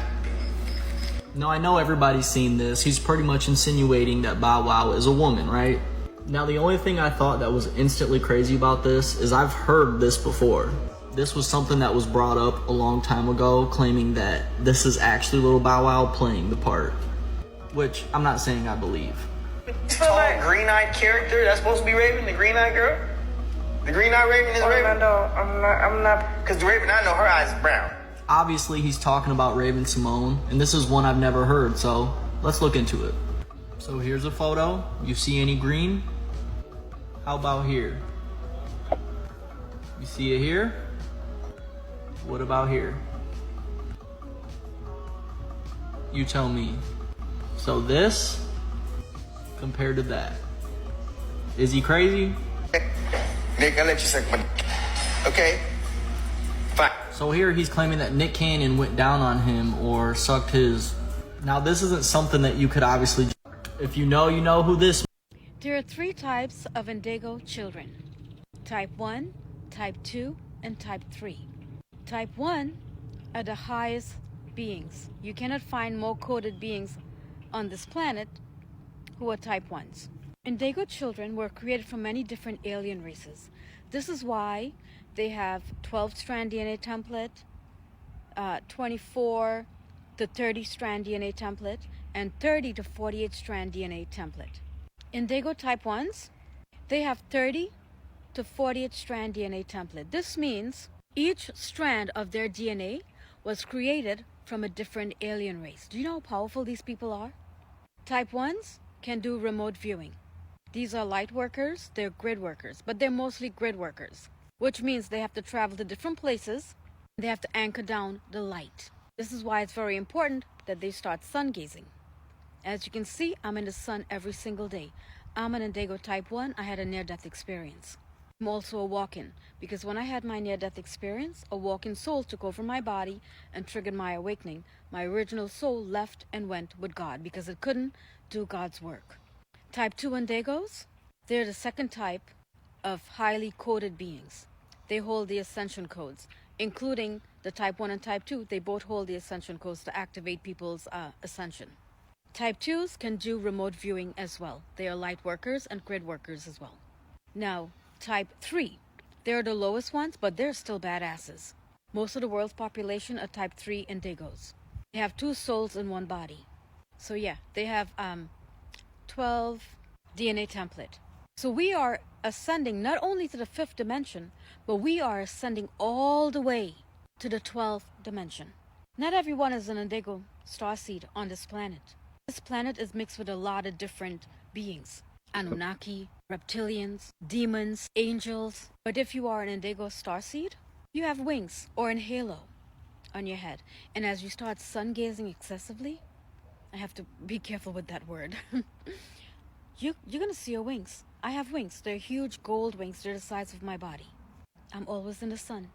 Now, I know everybody's seen this. He's pretty much insinuating that Bow Wow is a woman, right? Now, the only thing I thought that was instantly crazy about this is I've heard this before. This was something that was brought up a long time ago, claiming that this is actually Lil Bow Wow playing the part. Which, I'm not saying I believe. Tall, green-eyed character that's supposed to be Raven, the green-eyed girl? The green-eyed Raven is Raven? No, I'm not. Because the Raven, I know her eyes is brown. Obviously, he's talking about Raven Simone, and this is one I've never heard, so let's look into it. So here's a photo. You see any green? How about here? You see it here? What about here? You tell me. So this compared to that. Is he crazy? Nick, I'll let you suck my okay? Fine. So here he's claiming that Nick Cannon went down on him or sucked his. Now this isn't something that you could obviously. If you know who this. There are 3 types of indigo children. Type 1, Type 2, and Type 3. Type 1 are the highest beings. You cannot find more coded beings on this planet who are Type 1s. Indigo children were created from many different alien races. This is why they have 12-strand DNA template, 24 to 30-strand DNA template, and 30 to 48-strand DNA template. Indigo Type 1s, they have 30 to 48-strand DNA template. This means each strand of their DNA was created from a different alien race. Do you know how powerful these people are? Type 1s can do remote viewing. These are light workers, they're grid workers, but they're mostly grid workers, which means they have to travel to different places. They have to anchor down the light. This is why it's very important that they start sun gazing. As you can see, I'm in the sun every single day. I'm an Indigo Type 1. I had a near-death experience. I'm also a walk-in, because when I had my near-death experience, a walk-in soul took over my body and triggered my awakening. My original soul left and went with God because it couldn't do God's work. Type 2 Indigos, they're the second type of highly coded beings. They hold the ascension codes, including the Type 1 and Type 2. They both hold the ascension codes to activate people's ascension. Type 2s can do remote viewing as well. They are light workers and grid workers as well. Now, Type 3. They're the lowest ones, but they're still badasses. Most of the world's population are Type 3 Indigos. They have 2 souls in one body. So yeah, they have 12 DNA template. So we are ascending not only to the 5th dimension, but we are ascending all the way to the 12th dimension. Not everyone is an Indigo starseed on this planet. This planet is mixed with a lot of different beings. Anunnaki, reptilians, demons, angels. But if you are an Indigo starseed, you have wings or an halo on your head. And as you start sun gazing excessively, I have to be careful with that word. You're gonna see your wings. I have wings. They're huge gold wings. They're the size of my body. I'm always in the sun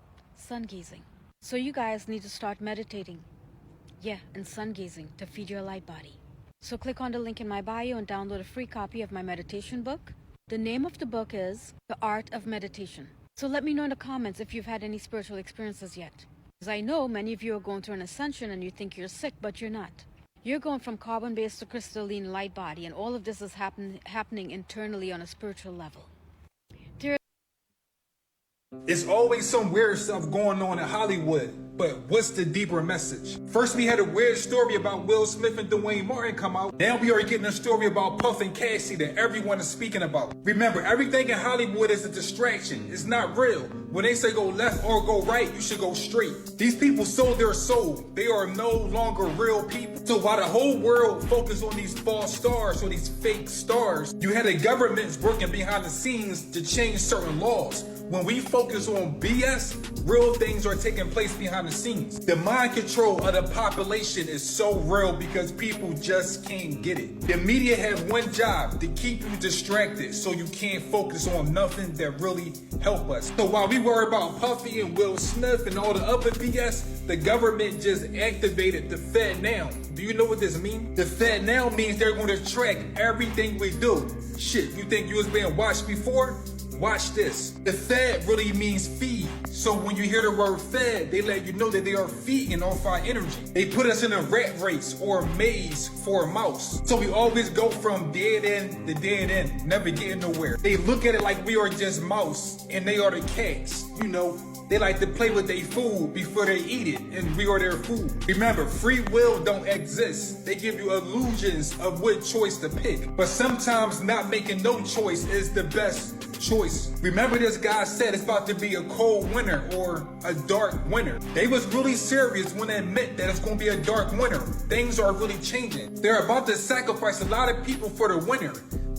gazing. So you guys need to start meditating. Yeah, and sun gazing to feed your light body. So click on the link in my bio and download a free copy of my meditation book. The name of the book is The Art of Meditation. So let me know in the comments if you've had any spiritual experiences yet. Because I know many of you are going through an ascension and you think you're sick, but you're not. You're going from carbon-based to crystalline light body, and all of this is happening internally on a spiritual level. It's always some weird stuff going on in Hollywood, but what's the deeper message? First we had a weird story about Will Smith and Dwayne Martin come out. Now we are getting a story about Puff and Cassie that everyone is speaking about. Remember, everything in Hollywood is a distraction. It's not real. When they say go left or go right, you should go straight. These people sold their soul. They are no longer real people. So while the whole world focused on these false stars or these fake stars, you had the governments working behind the scenes to change certain laws. When we focus on BS, real things are taking place behind the scenes. The mind control of the population is so real because people just can't get it. The media have one job, to keep you distracted so you can't focus on nothing that really help us. So while we worry about Puffy and Will Smith and all the other BS, the government just activated the Fed Now. Do you know what this means? The Fed Now means they're going to track everything we do. Shit, you think you was being watched before? Watch this. The Fed really means feed. So when you hear the word Fed, they let you know that they are feeding off our energy. They put us in a rat race or a maze for a mouse. So we always go from dead end to dead end, never getting nowhere. They look at it like we are just mouse and they are the cats. You know, they like to play with their food before they eat it, and we are their food. Remember, free will don't exist. They give you illusions of what choice to pick. But sometimes not making no choice is the best choice. Remember, this guy said it's about to be a cold winter or a dark winter. They was really serious when they admit that it's going to be a dark winter. Things are really changing. They're about to sacrifice a lot of people for the winter.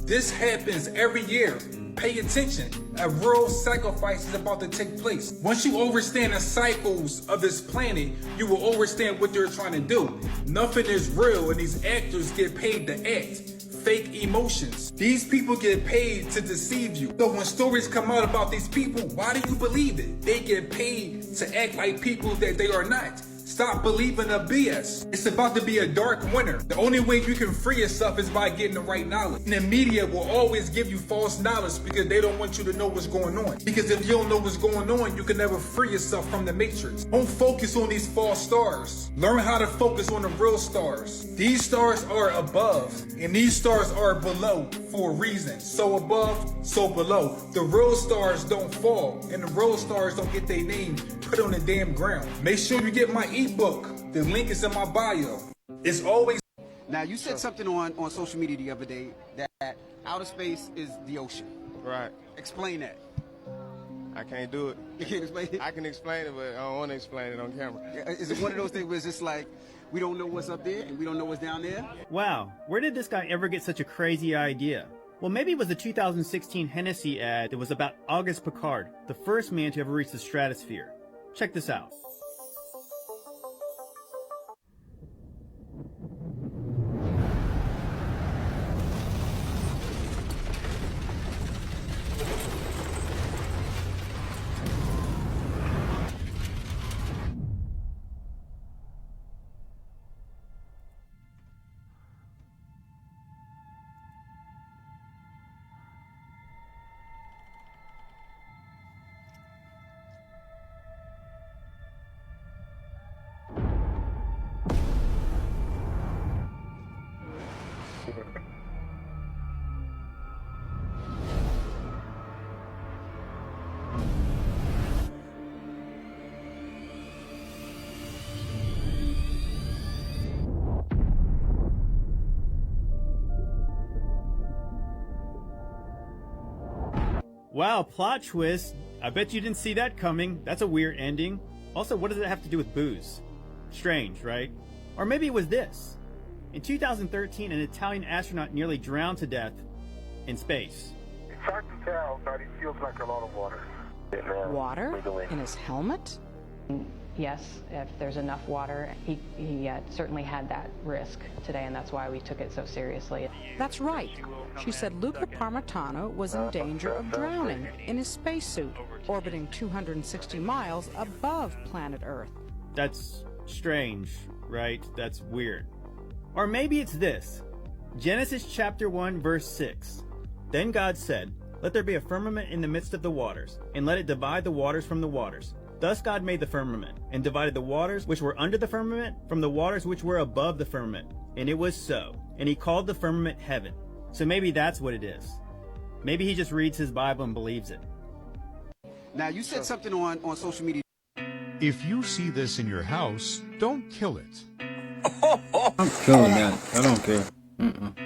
This happens every year. Pay attention. A real sacrifice is about to take place. Once you understand the cycles of this planet, you will understand what they're trying to do. Nothing is real, and these actors get paid to act. Fake emotions. These people get paid to deceive you. So when stories come out about these people, why do you believe it? They get paid to act like people that they are not. Stop believing the BS. It's about to be a dark winter. The only way you can free yourself is by getting the right knowledge. And the media will always give you false knowledge because they don't want you to know what's going on. Because if you don't know what's going on, you can never free yourself from the matrix. Don't focus on these false stars. Learn how to focus on the real stars. These stars are above, and these stars are below for a reason. So above, so below. The real stars don't fall, and the real stars don't get their name put on the damn ground. Make sure you get my ebook. The link is in my bio. It's always... Now, you said something on social media the other day that outer space is the ocean. Right. Explain that. I can't do it. You can't explain it? I can explain it, but I don't want to explain it on camera. Is it one of those things where it's just like, we don't know what's up there and we don't know what's down there? Wow, where did this guy ever get such a crazy idea? Well, maybe it was the 2016 Hennessy ad that was about Auguste Piccard, the first man to ever reach the stratosphere. Check this out. Wow, plot twist. I bet you didn't see that coming. That's a weird ending. Also, what does it have to do with booze? Strange, right? Or maybe it was this. In 2013, an Italian astronaut nearly drowned to death in space. It's hard to tell, but it feels like a lot of water. Water in his helmet? Yes, if there's enough water. He certainly had that risk today, and that's why we took it so seriously. That's right. She said Luca Parmitano was in danger of drowning in his spacesuit, orbiting 260 miles above planet Earth. That's strange, right? That's weird. Or maybe it's this. Genesis chapter 1, verse 6. Then God said, "Let there be a firmament in the midst of the waters, and let it divide the waters from the waters." Thus God made the firmament, and divided the waters which were under the firmament from the waters which were above the firmament. And it was so. And he called the firmament heaven. So maybe that's what it is. Maybe he just reads his Bible and believes it. Now, you said something on social media. If you see this in your house, don't kill it. I'm killing that. I don't care.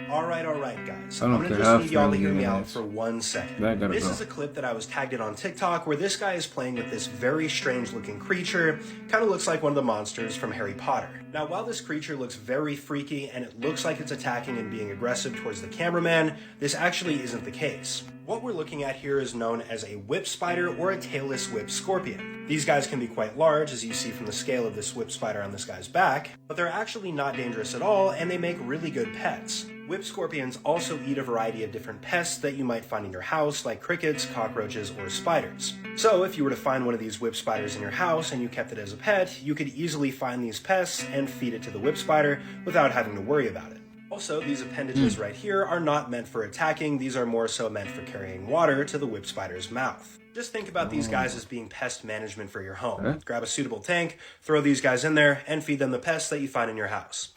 All right, guys. I I'm don't gonna care just how need y'all to friendly hear me it out is. for 1 second. That gotta This go. is a clip that I was tagged in on TikTok where this guy is playing with this very strange looking creature. Kind of looks like one of the monsters from Harry Potter. Now, while this creature looks very freaky and it looks like it's attacking and being aggressive towards the cameraman, this actually isn't the case. What we're looking at here is known as a whip spider or a tailless whip scorpion. These guys can be quite large, as you see from the scale of this whip spider on this guy's back, but they're actually not dangerous at all, and they make really good pets. Whip scorpions also eat a variety of different pests that you might find in your house, like crickets, cockroaches, or spiders. So if you were to find one of these whip spiders in your house and you kept it as a pet, you could easily find these pests and feed it to the whip spider without having to worry about it. Also, these appendages right here are not meant for attacking, these are more so meant for carrying water to the whip spider's mouth. Just think about these guys as being pest management for your home. Grab a suitable tank, throw these guys in there, and feed them the pests that you find in your house.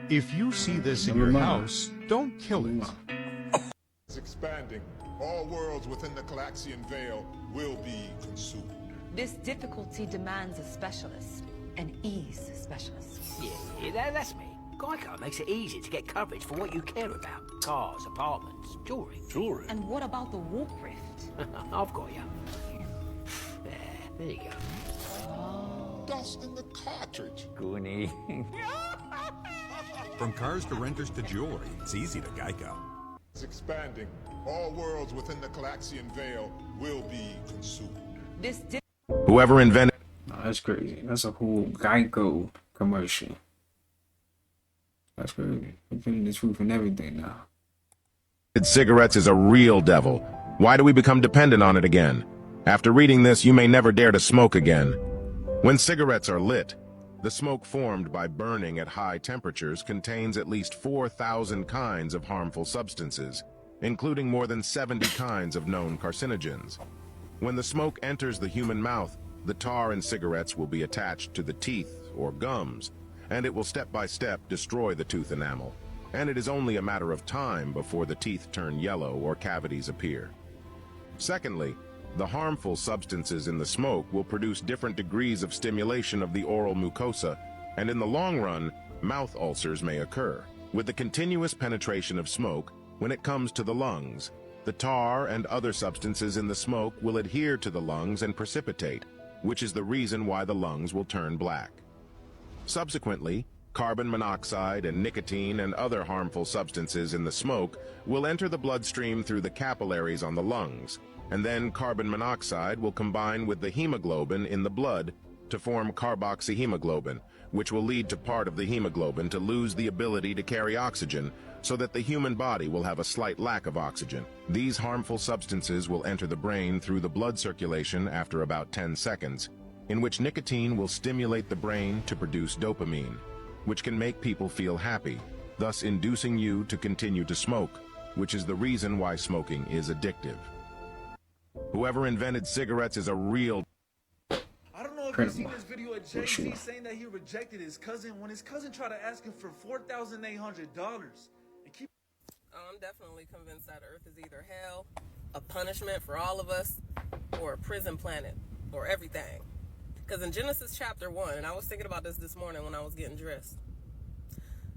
If you see this in your house, don't kill it. It's expanding. All worlds within the Calaxian Veil will be consumed. This difficulty demands a specialist, an ease specialist. Yeah, that's me. Geico makes it easy to get coverage for what you care about. Cars, apartments, jewelry. And what about the warp rift? I've got you. There you go. Dust in the cartridge. Goonie. From cars to renters to jewelry, it's easy to Geico. It's expanding. All worlds within the Calaxian Veil will be consumed. Whoever invented... No, that's crazy. That's a whole Geico commercial. That's crazy. We're putting the truth in everything now. cigarettes is a real devil. Why do we become dependent on it again? After reading this, you may never dare to smoke again. When cigarettes are lit, the smoke formed by burning at high temperatures contains at least 4,000 kinds of harmful substances, including more than 70 kinds of known carcinogens. When the smoke enters the human mouth, the tar in cigarettes will be attached to the teeth or gums, and it will step by step destroy the tooth enamel. And it is only a matter of time before the teeth turn yellow or cavities appear. Secondly, the harmful substances in the smoke will produce different degrees of stimulation of the oral mucosa, and in the long run, mouth ulcers may occur. With the continuous penetration of smoke, when it comes to the lungs, the tar and other substances in the smoke will adhere to the lungs and precipitate, which is the reason why the lungs will turn black. Subsequently, carbon monoxide and nicotine and other harmful substances in the smoke will enter the bloodstream through the capillaries on the lungs, and then carbon monoxide will combine with the hemoglobin in the blood to form carboxyhemoglobin, which will lead to part of the hemoglobin to lose the ability to carry oxygen, so that the human body will have a slight lack of oxygen. These harmful substances will enter the brain through the blood circulation after about 10 seconds, in which nicotine will stimulate the brain to produce dopamine, which can make people feel happy, thus inducing you to continue to smoke, which is the reason why smoking is addictive. Whoever invented cigarettes is a real... I don't know if you've seen this video of Jay-Z saying that he rejected his cousin when his cousin tried to ask him for $4,800. I'm definitely convinced that Earth is either hell, a punishment for all of us, or a prison planet, or everything. Because in Genesis chapter 1, and I was thinking about this morning when I was getting dressed.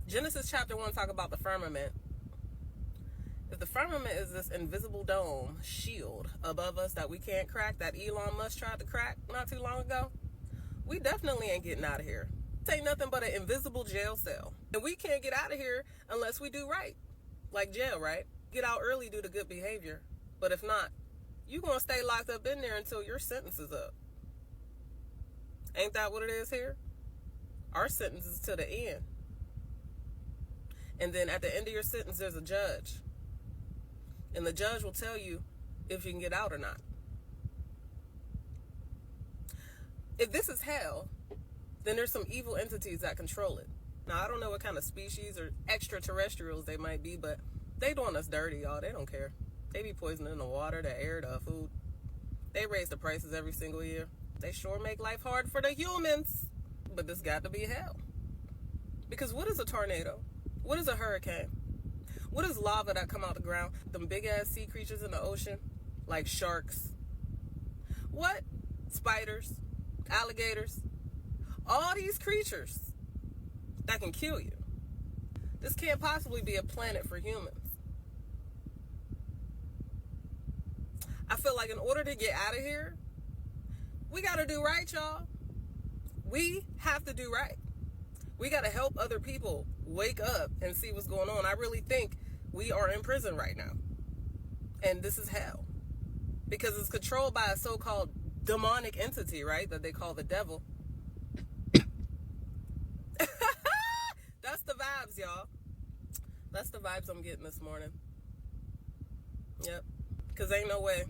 Genesis chapter 1 talk about the firmament. If the firmament is this invisible dome, shield above us that we can't crack, that Elon Musk tried to crack not too long ago, we definitely ain't getting out of here. This ain't nothing but an invisible jail cell. And we can't get out of here unless we do right. Like jail, right? Get out early due to good behavior. But if not, you're going to stay locked up in there until your sentence is up. Ain't that what it is here? Our sentence is to the end. And then at the end of your sentence, there's a judge. And the judge will tell you if you can get out or not. If this is hell, then there's some evil entities that control it. Now, I don't know what kind of species or extraterrestrials they might be, but they doing us dirty, y'all. They don't care. They be poisoning the water, the air, the food. They raise the prices every single year. They sure make life hard for the humans. But this got to be hell. Because what is a tornado? What is a hurricane? What is lava that come out the ground? Them big-ass sea creatures in the ocean, like sharks. What? Spiders, alligators, all these creatures that can kill you. This can't possibly be a planet for humans. I feel like in order to get out of here, we got to do right, y'all. We have to do right. We got to help other people wake up and see what's going on. I really think we are in prison right now. And this is hell. Because it's controlled by a so-called demonic entity, right? That they call the devil. That's the vibes, y'all. That's the vibes I'm getting this morning. Yep. Because ain't no way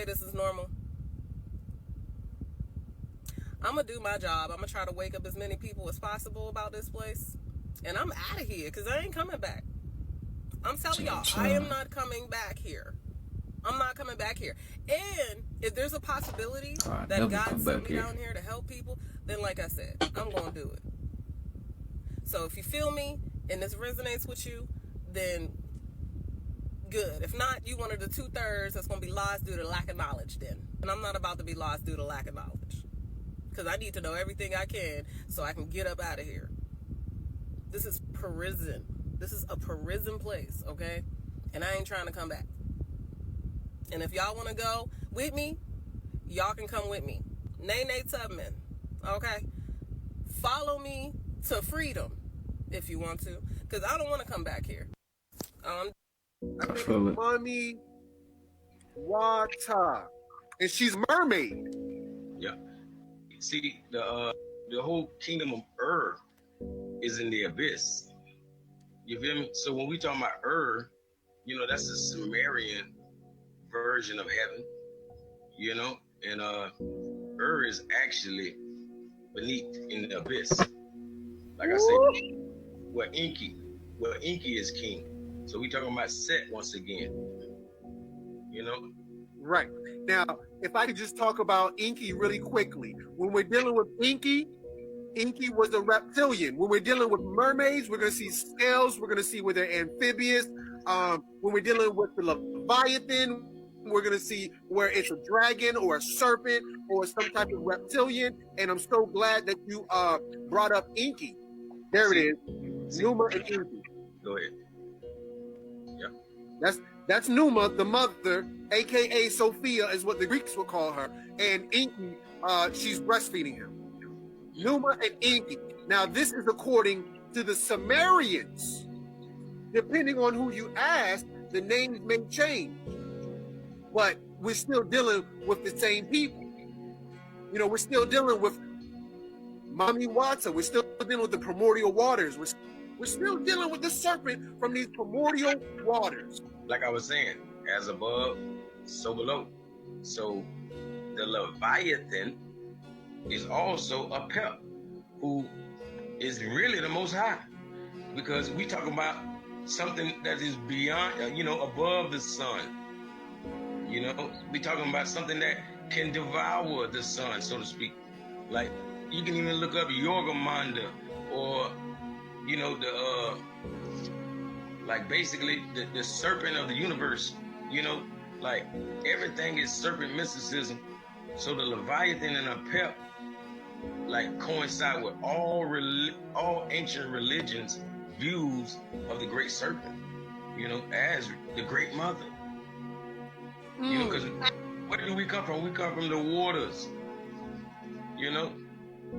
this is normal. I'm going to do my job. I'm going to try to wake up as many people as possible about this place. And I'm out of here because I ain't coming back. I'm telling y'all, I am not coming back here. I'm not coming back here. And if there's a possibility that God sent me down here to help people, then like I said, I'm going to do it. So if you feel me and this resonates with you, then good. If not, you one of the 2/3 that's going to be lost due to lack of knowledge then. And I'm not about to be lost due to lack of knowledge. Because I need to know everything I can so I can get up out of here. This is prison. This is a prison place, okay? And I ain't trying to come back. And if y'all want to go with me, y'all can come with me. Nene Tubman, okay? Follow me to freedom if you want to. Because I don't want to come back here. I think Mommy Wata. And she's mermaid. Yeah. See, the whole kingdom of Earth is in the abyss. You feel me? So when we talk about Earth, you know, that's a Sumerian version of heaven, you know, and Earth is actually beneath in the abyss. Like I said, where Enki is king. So we talking about Set once again, you know? Right. Now, if I could just talk about Enki really quickly. When we're dealing with Enki was a reptilian. When we're dealing with mermaids, we're going to see scales. We're going to see where they're amphibious. When we're dealing with the Leviathan, we're going to see where it's a dragon or a serpent or some type of reptilian. And I'm so glad that you brought up Enki. There it is. Numa and Enki. Go ahead. Yeah. That's Numa, the mother, aka Sophia, is what the Greeks would call her. And Enki, she's breastfeeding him. Numa and Enki. Now, this is according to the Sumerians. Depending on who you ask, the names may change. But we're still dealing with the same people. You know, we're still dealing with Mami Wata. We're still dealing with the primordial waters. We're still dealing with the serpent from these primordial waters. Like I was saying, as above, so below. So the Leviathan is also a pep, who is really the Most High, because we talk about something that is beyond, you know, above the sun. You know, we talking about something that can devour the sun, so to speak. Like, you can even look up Yorgamanda, or, you know, like basically the serpent of the universe, you know, like everything is serpent mysticism. So the Leviathan and a pep like coincide with all ancient religions' views of the great serpent, you know, as the great mother. You know, because where do we come from? We come from the waters, you know.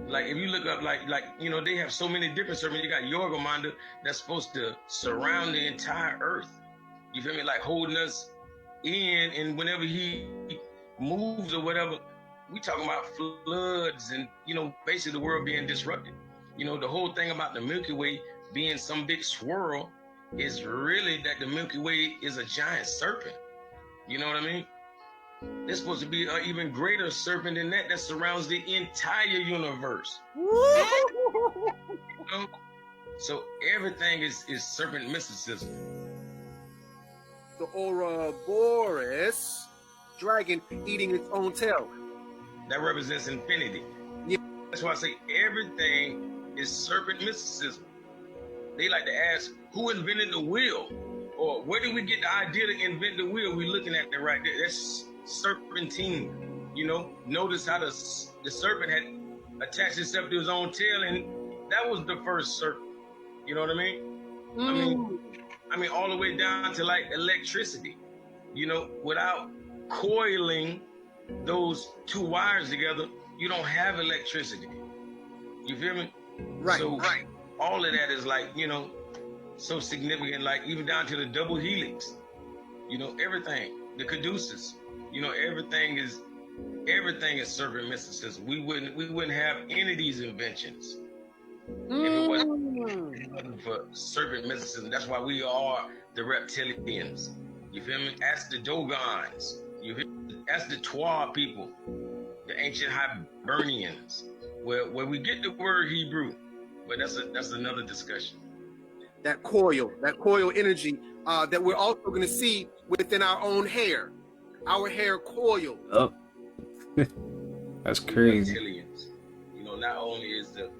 Like, if you look up, like you know, they have so many different serpents. You got Yorgamanda that's supposed to surround the entire earth. You feel me? Like holding us in, and whenever he moves or whatever, we talking about floods and, you know, basically the world being disrupted. You know, the whole thing about the Milky Way being some big swirl is really that the Milky Way is a giant serpent. You know what I mean? There's supposed to be an even greater serpent than that surrounds the entire universe. You know? So everything is serpent mysticism. The Ouroboros dragon eating its own tail. That represents infinity. Yeah. That's why I say everything is serpent mysticism. They like to ask, who invented the wheel? Or where did we get the idea to invent the wheel? We're looking at it right there. That's serpentine. You know, notice how the serpent had attached itself to his own tail, and that was the first serpent. You know what I mean? I mean, all the way down to like electricity. You know, without coiling those two wires together, you don't have electricity. You feel me? Right. So all of that is like, you know, so significant, like even down to the double helix. You know, everything, the caduceus, you know, everything is serpent mysticism. We wouldn't have any of these inventions if it wasn't for serpent mysticism. That's why we are the reptilians. You feel me? Ask the Dogons. You feel me? Ask the Twa people, the ancient Hibernians, where we get the word Hebrew. But that's another discussion. That coil energy that we're also going to see within our own hair. Our hair coil. Oh, that's crazy. Reptilians. You know, not only is the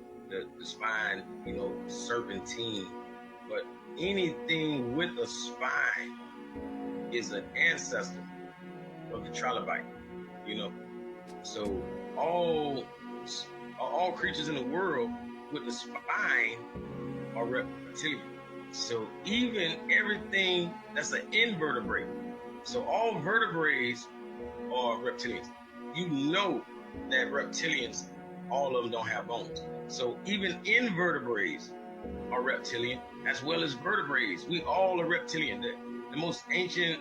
spine, you know, serpentine, but anything with a spine is an ancestor of the trilobite. You know, so all creatures in the world with the spine are reptilian. So even everything that's an invertebrate, so all vertebrates are reptilians. You know that reptilians, all of them don't have bones. So even invertebrates are reptilian, as well as vertebrates. We all are reptilian. The most ancient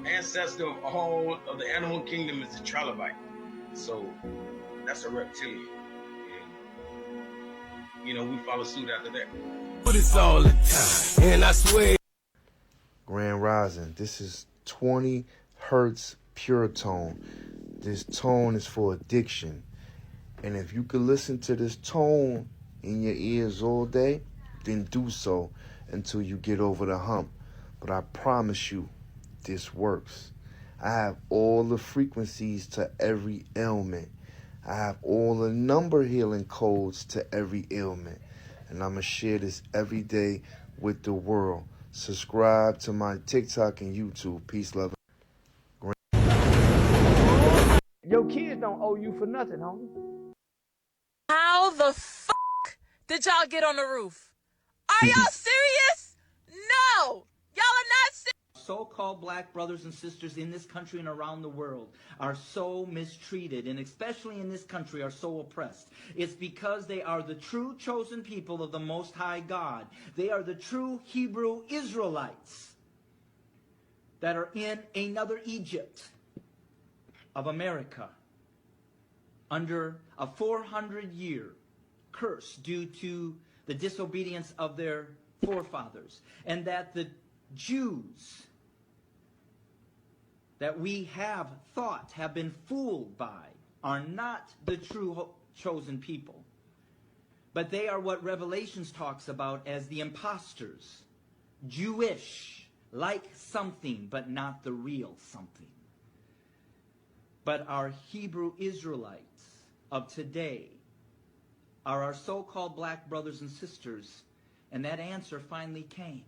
ancestor of all of the animal kingdom is the trilobite. So that's a reptilian. And, you know, we follow suit after that. But it's all the time, and I swear. Grand Rising, this is 20 hertz pure tone. This tone is for addiction. And if you could listen to this tone in your ears all day, then do so until you get over the hump. But I promise you, this works. I have all the frequencies to every ailment. I have all the number healing codes to every ailment. And I'm going to share this every day with the world. Subscribe to my TikTok and YouTube. Peace, love. Your kids don't owe you for nothing, homie. How the fuck did y'all get on the roof? Are y'all serious? No! Y'all are not serious. So-called black brothers and sisters in this country and around the world are so mistreated, and especially in this country are so oppressed. It's because they are the true chosen people of the Most High God. They are the true Hebrew Israelites that are in another Egypt of America under a 400-year curse due to the disobedience of their forefathers, and that the Jews that we have thought have been fooled by are not the true chosen people, but they are what Revelations talks about as the imposters, Jewish, like something but not the real something. But our Hebrew Israelites of today are our so-called black brothers and sisters, and that answer finally came.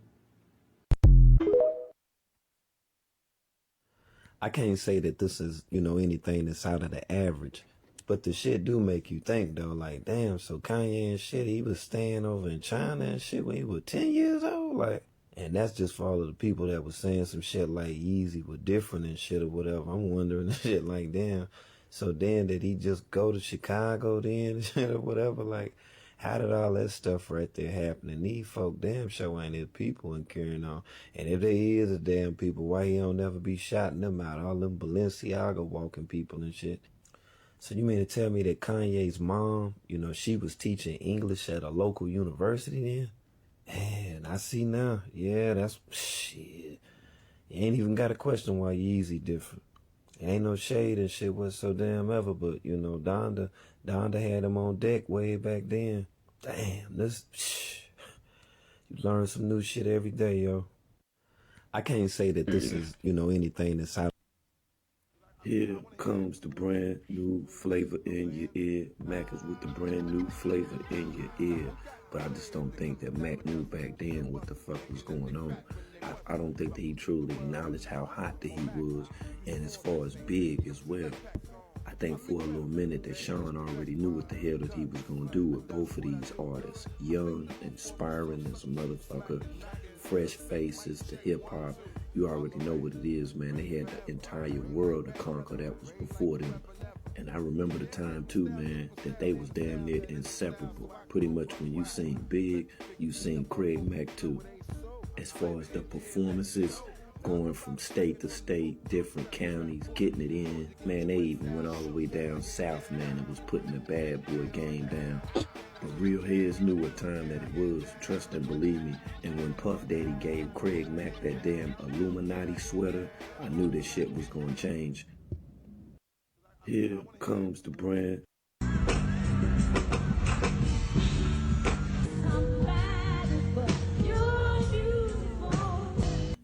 I can't say that this is, you know, anything that's out of the average, but the shit do make you think though, like, damn, so Kanye and shit, he was staying over in China and shit when he was 10 years old, like, and that's just for all of the people that was saying some shit like Yeezy was different and shit or whatever. I'm wondering shit like, damn, so then did he just go to Chicago then and shit or whatever, like, how did all that stuff right there happen? And these folk damn sure ain't his people and carrying on. And if they is a damn people, why he don't never be shouting them out? All them Balenciaga walking people and shit. So you mean to tell me that Kanye's mom, you know, she was teaching English at a local university then? Man, I see now. Yeah, that's shit. You ain't even got a question why Yeezy different. Ain't no shade and shit was so damn ever, but you know, Donda had him on deck way back then. Damn, you learn some new shit every day, yo. I can't say that this is, you know, anything that's out. Here comes the brand new flavor in your ear. Mac is with the brand new flavor in your ear. But I just don't think that Mac knew back then what the fuck was going on. I don't think that he truly acknowledged how hot that he was, and as far as big as well. I think for a little minute that Sean already knew what the hell that he was gonna do with both of these artists. Young, inspiring as a motherfucker, fresh faces to hip hop. You already know what it is, man. They had the entire world to conquer that was before them. And I remember the time too, man, that they was damn near inseparable. Pretty much when you seen Big, you seen Craig Mack too. As far as the performances, going from state to state, different counties, getting it in. Man, they even went all the way down south, man, and was putting the bad boy game down. But real heads knew what time that it was, trust and believe me. And when Puff Daddy gave Craig Mack that damn Illuminati sweater, I knew this shit was gonna change. Here comes the brand.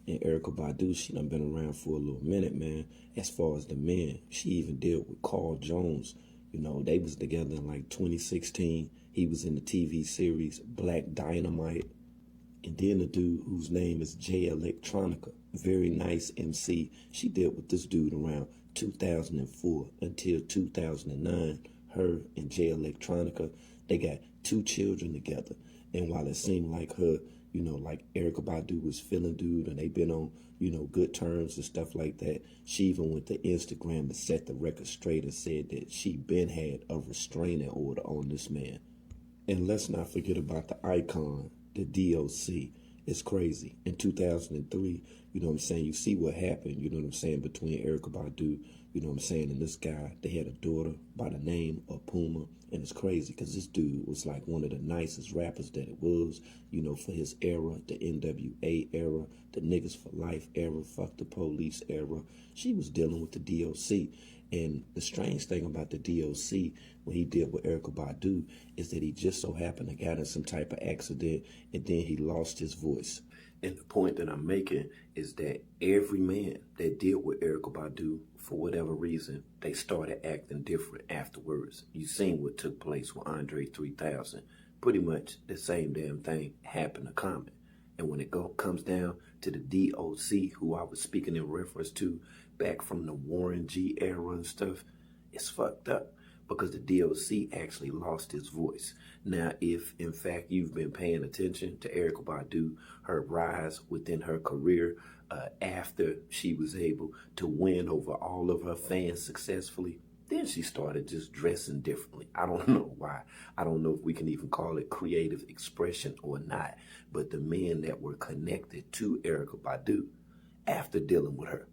And Erykah Badu, she done been around for a little minute, man. As far as the men, she even dealt with Carl Jones. You know, they was together in like 2016. He was in the TV series Black Dynamite. And then the dude whose name is Jay Electronica, very nice MC. She dealt with this dude around 2004 until 2009. Her and Jay Electronica, they got 2 children together. And while it seemed like her, you know, like Erykah Badu was feeling dude and they been on, you know, good terms and stuff like that, she even went to Instagram to set the record straight and said that she been had a restraining order on this man. And let's not forget about the icon, the DOC. It's crazy. In 2003, you know what I'm saying, you see what happened, you know what I'm saying, between Erykah Badu, you know what I'm saying, and this guy. They had a daughter by the name of Puma, and it's crazy because this dude was like one of the nicest rappers that it was, you know, for his era, the NWA era, the Niggas for Life era, Fuck the Police era. She was dealing with the DOC. And the strange thing about the DOC, when he did with Erykah Badu, is that he just so happened to got in some type of accident and then he lost his voice. And the point that I'm making is that every man that dealt with Erykah Badu, for whatever reason, they started acting different afterwards. You seen what took place with Andre 3000. Pretty much the same damn thing happened to Common. And when it comes down to the DOC, who I was speaking in reference to back from the Warren G era and stuff, it's fucked up because the DOC actually lost his voice. Now, if in fact you've been paying attention to Erykah Badu, her rise within her career after she was able to win over all of her fans successfully, then she started just dressing differently. I don't know why. I don't know if we can even call it creative expression or not. But the men that were connected to Erykah Badu after dealing with her,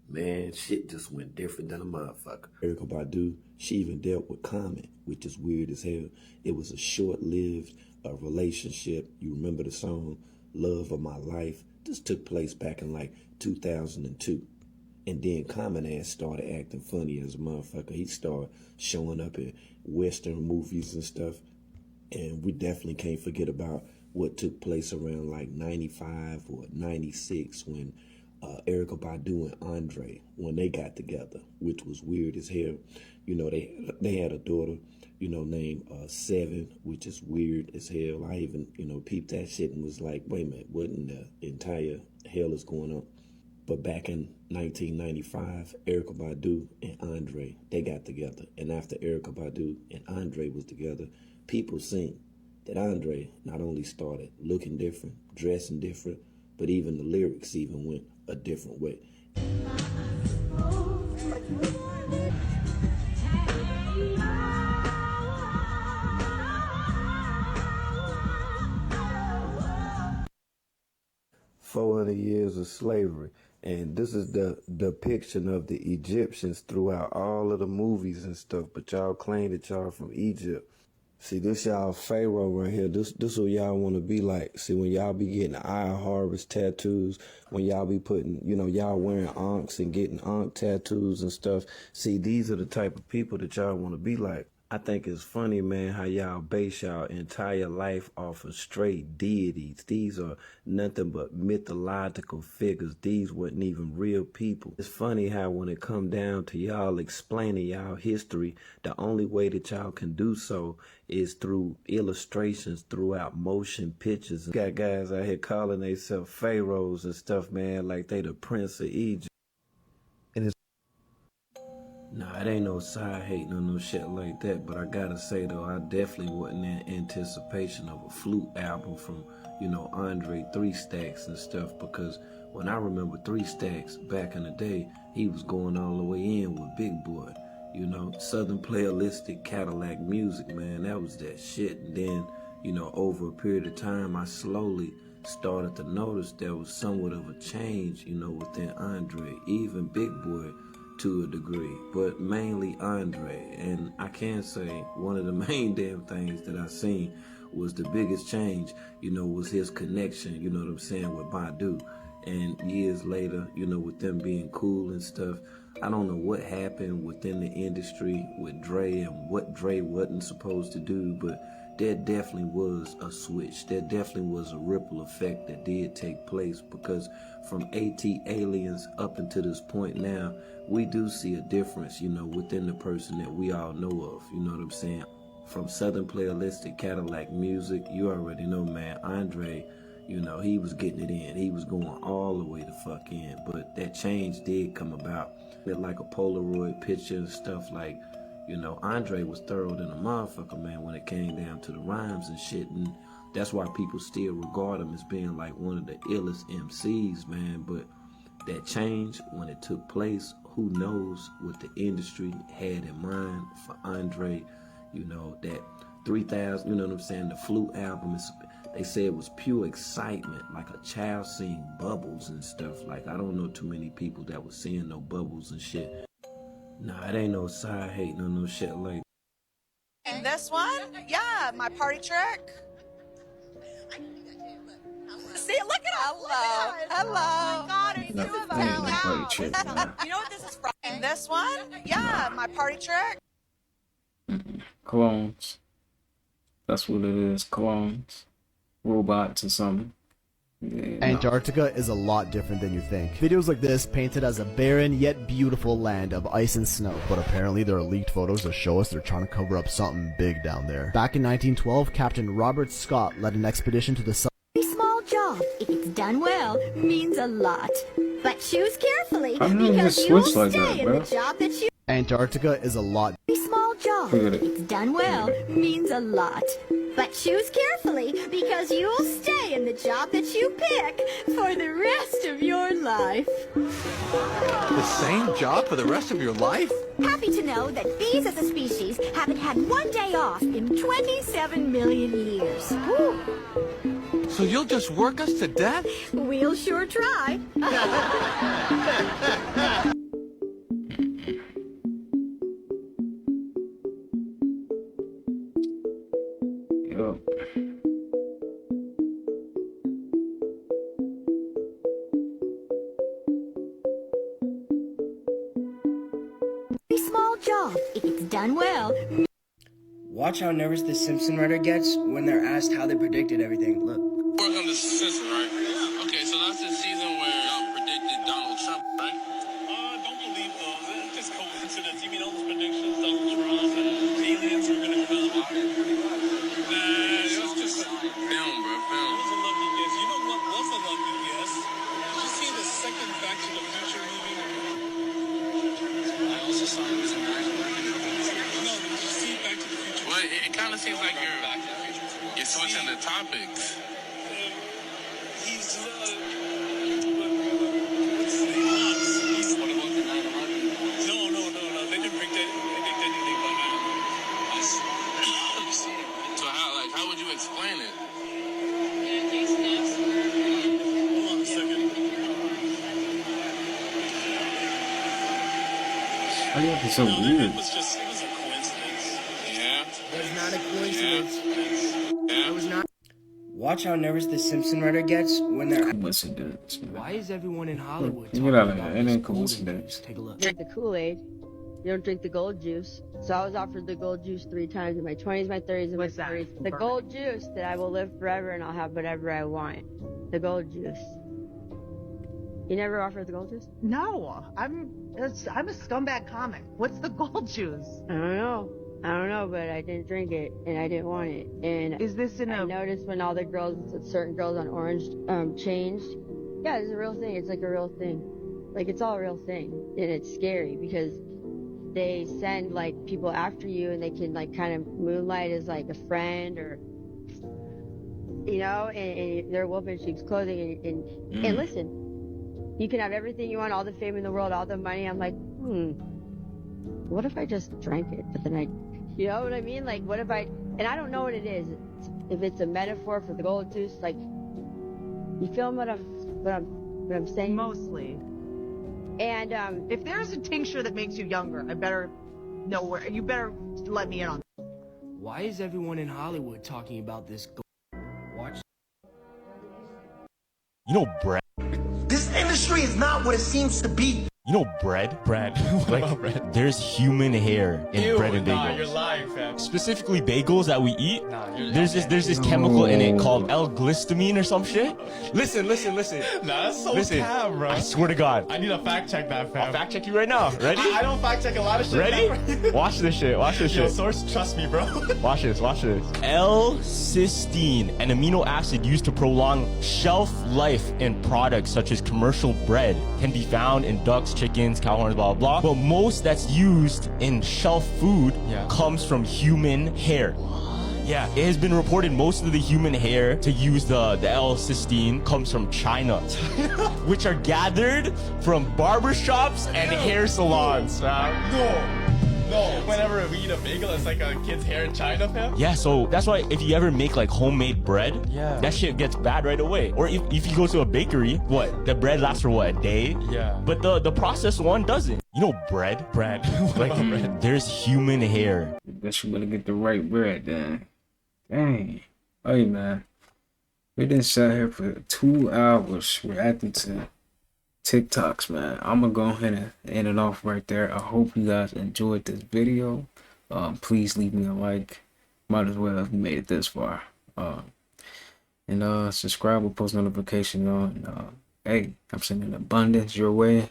man, shit just went different than a motherfucker. Erykah Badu, she even dealt with Common, which is weird as hell. It was a short-lived relationship. You remember the song, Love of My Life? This took place back in like 2002. And then Common ass started acting funny as a motherfucker. He started showing up in Western movies and stuff. And we definitely can't forget about what took place around like 95 or 96 when Erykah Badu and Andre, when they got together, which was weird as hell. You know, they had a daughter, you know, named Seven, which is weird as hell. I even, you know, peeped that shit and was like, wait a minute, what in the entire hell is going on? But back in 1995, Erykah Badu and Andre, they got together. And after Erykah Badu and Andre was together, people seen that Andre not only started looking different, dressing different, but even the lyrics even went a different way. "400 years of slavery." And this is the depiction of the Egyptians throughout all of the movies and stuff, but y'all claim that y'all from Egypt. See, this y'all Pharaoh right here. This what y'all want to be like. See, when y'all be getting eye harvest tattoos, when y'all be putting, you know, y'all wearing ankhs and getting ankh tattoos and stuff. See, these are the type of people that y'all want to be like. I think it's funny, man, how y'all base y'all entire life off of straight deities. These are nothing but mythological figures. These weren't even real people. It's funny how when it come down to y'all explaining y'all history, the only way that y'all can do so is through illustrations, throughout motion pictures. Got guys out here calling themselves pharaohs and stuff, man, like they the prince of Egypt. And it's nah, it ain't no side hating or no shit like that, but I gotta say though, I definitely wasn't in anticipation of a flute album from, you know, Andre 3 Stacks and stuff, because when I remember 3 Stacks back in the day, he was going all the way in with Big Boy, you know, Southern Playalistic Cadillac music, man, that was that shit. And then, you know, over a period of time, I slowly started to notice there was somewhat of a change, you know, within Andre, even Big Boy, to a degree, but mainly Andre. And I can say one of the main damn things that I seen was the biggest change, you know, was his connection, you know what I'm saying, with Badu. And years later, you know, with them being cool and stuff, I don't know what happened within the industry with Dre and what Dre wasn't supposed to do, but there definitely was a switch. There definitely was a ripple effect that did take place, because from AT Aliens up until this point now, we do see a difference, you know, within the person that we all know of, you know what I'm saying? From Southern Playalistic Cadillac music, you already know, man, Andre, you know, he was getting it in. He was going all the way the fuck in. But that change did come about. Like a Polaroid picture and stuff, like, you know, Andre was thorough than a motherfucker, man, when it came down to the rhymes and shit. And that's why people still regard him as being like one of the illest MCs, man. But that change, when it took place, who knows what the industry had in mind for Andre. You know, that 3000, you know what I'm saying, the Flute album, they say it was pure excitement, like a child seeing bubbles and stuff. Like, I don't know too many people that was seeing no bubbles and shit. Nah, it ain't no side hating or no shit like that. And this one? Yeah, my party trick. See, look at hello. Hello. Oh my God, are you about You know what this is from? And this one? Yeah, my party trick. Clones. That's what it is, clones. Robots or something. Yeah, Antarctica is a lot different than you think. Videos like this painted as a barren yet beautiful land of ice and snow, but apparently there are leaked photos that show us they're trying to cover up something big down there. Back in 1912, Captain Robert Scott led an expedition to the south. A small job, if it's done well, means a lot. But choose carefully, because you'll stay in the job that you... Antarctica is a lot. A small job, if it's done well, means a lot. But choose carefully, because you'll stay in the job that you pick for the rest of your life. The same job for the rest of your life? Happy to know that bees as a species haven't had one day off in 27 million years. Woo. So you'll just work us to death? We'll sure try. Yo. A small job, if it's done well. Watch how nervous the Simpson writer gets when they're asked how they predicted everything. Look. Work on the Simpson, right? Okay, so that's the season where y'all predicted Donald Trump, right? Don't believe those. It's just coincidence. You mean all those predictions, Donald Trump and aliens are gonna come out? Nah, it was just a film, bro. Film. It was a lucky guess. You know what was a lucky guess? Did you see the second Back to the Future movie? I also saw it was a nice one. No, did you see Back to the Future? Well, it kind of seems like you're switching the topics. He's No. They didn't predict anything by now. So how would you explain it? Hold on a second. Oh yeah, it's so weird. It was a coincidence. Yeah. It was not a coincidence. Yeah. It was not. Watch how nervous the Simpson writer gets when they're... Coincidence. Why is everyone in Hollywood talking about it? It ain't coincidence. Take a look. Drink the Kool-Aid. You don't drink the gold juice. So I was offered the gold juice 3 times in my 20s, my 30s, and my 40s. The gold juice that I will live forever and I'll have whatever I want. The gold juice. You never offered the gold juice? No, I'm a scumbag comic. What's the gold juice? I don't know, but I didn't drink it and I didn't want it. And is this I noticed when all the girls, certain girls on Orange, changed. Yeah, it's a real thing. It's like a real thing. Like, it's all a real thing. And it's scary because they send, like, people after you and they can, like, kind of moonlight as, like, a friend or, you know, and they're wolf in sheep's clothing. And listen, you can have everything you want, all the fame in the world, all the money. I'm like, what if I just drank it? But then you know what I mean? Like, what if and I don't know what it is. If it's a metaphor for the gold juice, like, you feel what I'm saying? Mostly. And if there's a tincture that makes you younger, I better know where. You better let me in on. Why is everyone in Hollywood talking about this? Watch. You know, bread. This industry is not what it seems to be. You know, bread. Like, there's human hair in bread and bagels. Nah, you're lying, fam. Specifically, bagels that we eat. Nah, there's this chemical in it called L-glycamine or some shit. Listen. Nah, that's so tab, bro. I swear to God. I need to fact check that, fam. I'll fact check you right now. Ready? I don't fact check a lot of shit. Ready? Watch this shit. Yo, source, trust me, bro. Watch this. L-cysteine, an amino acid used to prolong shelf life in products such as commercial bread, can be found in ducks, chickens, cow horns, blah, blah, blah. But most that's used in shelf food comes from human hair. Yeah, it has been reported most of the human hair to use the L-cysteine comes from China, which are gathered from barbershops and hair salons. No, whenever we eat a bagel, it's like a kid's hair in China, fam. Yeah, so that's why if you ever make like homemade bread, that shit gets bad right away. Or if you go to a bakery, the bread lasts for a day? Yeah. But the processed one doesn't. You know, bread. Like, there's human hair. Guess you better get the right bread then. Dang. Hey, man. We done sat here for 2 hours reacting to TikToks, man. I'm gonna go ahead and end it off right there. I hope you guys enjoyed this video. Please leave me a like. Might as well if you made it this far. And subscribe with post notification on. Hey, I'm sending abundance your way.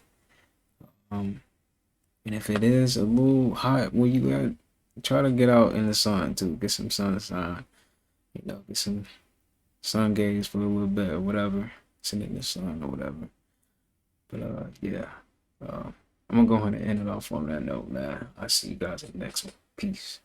And if it is a little hot where you at, try to get out in the sun too. Get some sunshine. You know, get some sun gaze for a little bit or whatever. Sit in the sun or whatever. But yeah, I'm gonna go ahead and end it off on that note, man. I'll see you guys in the next one. Peace.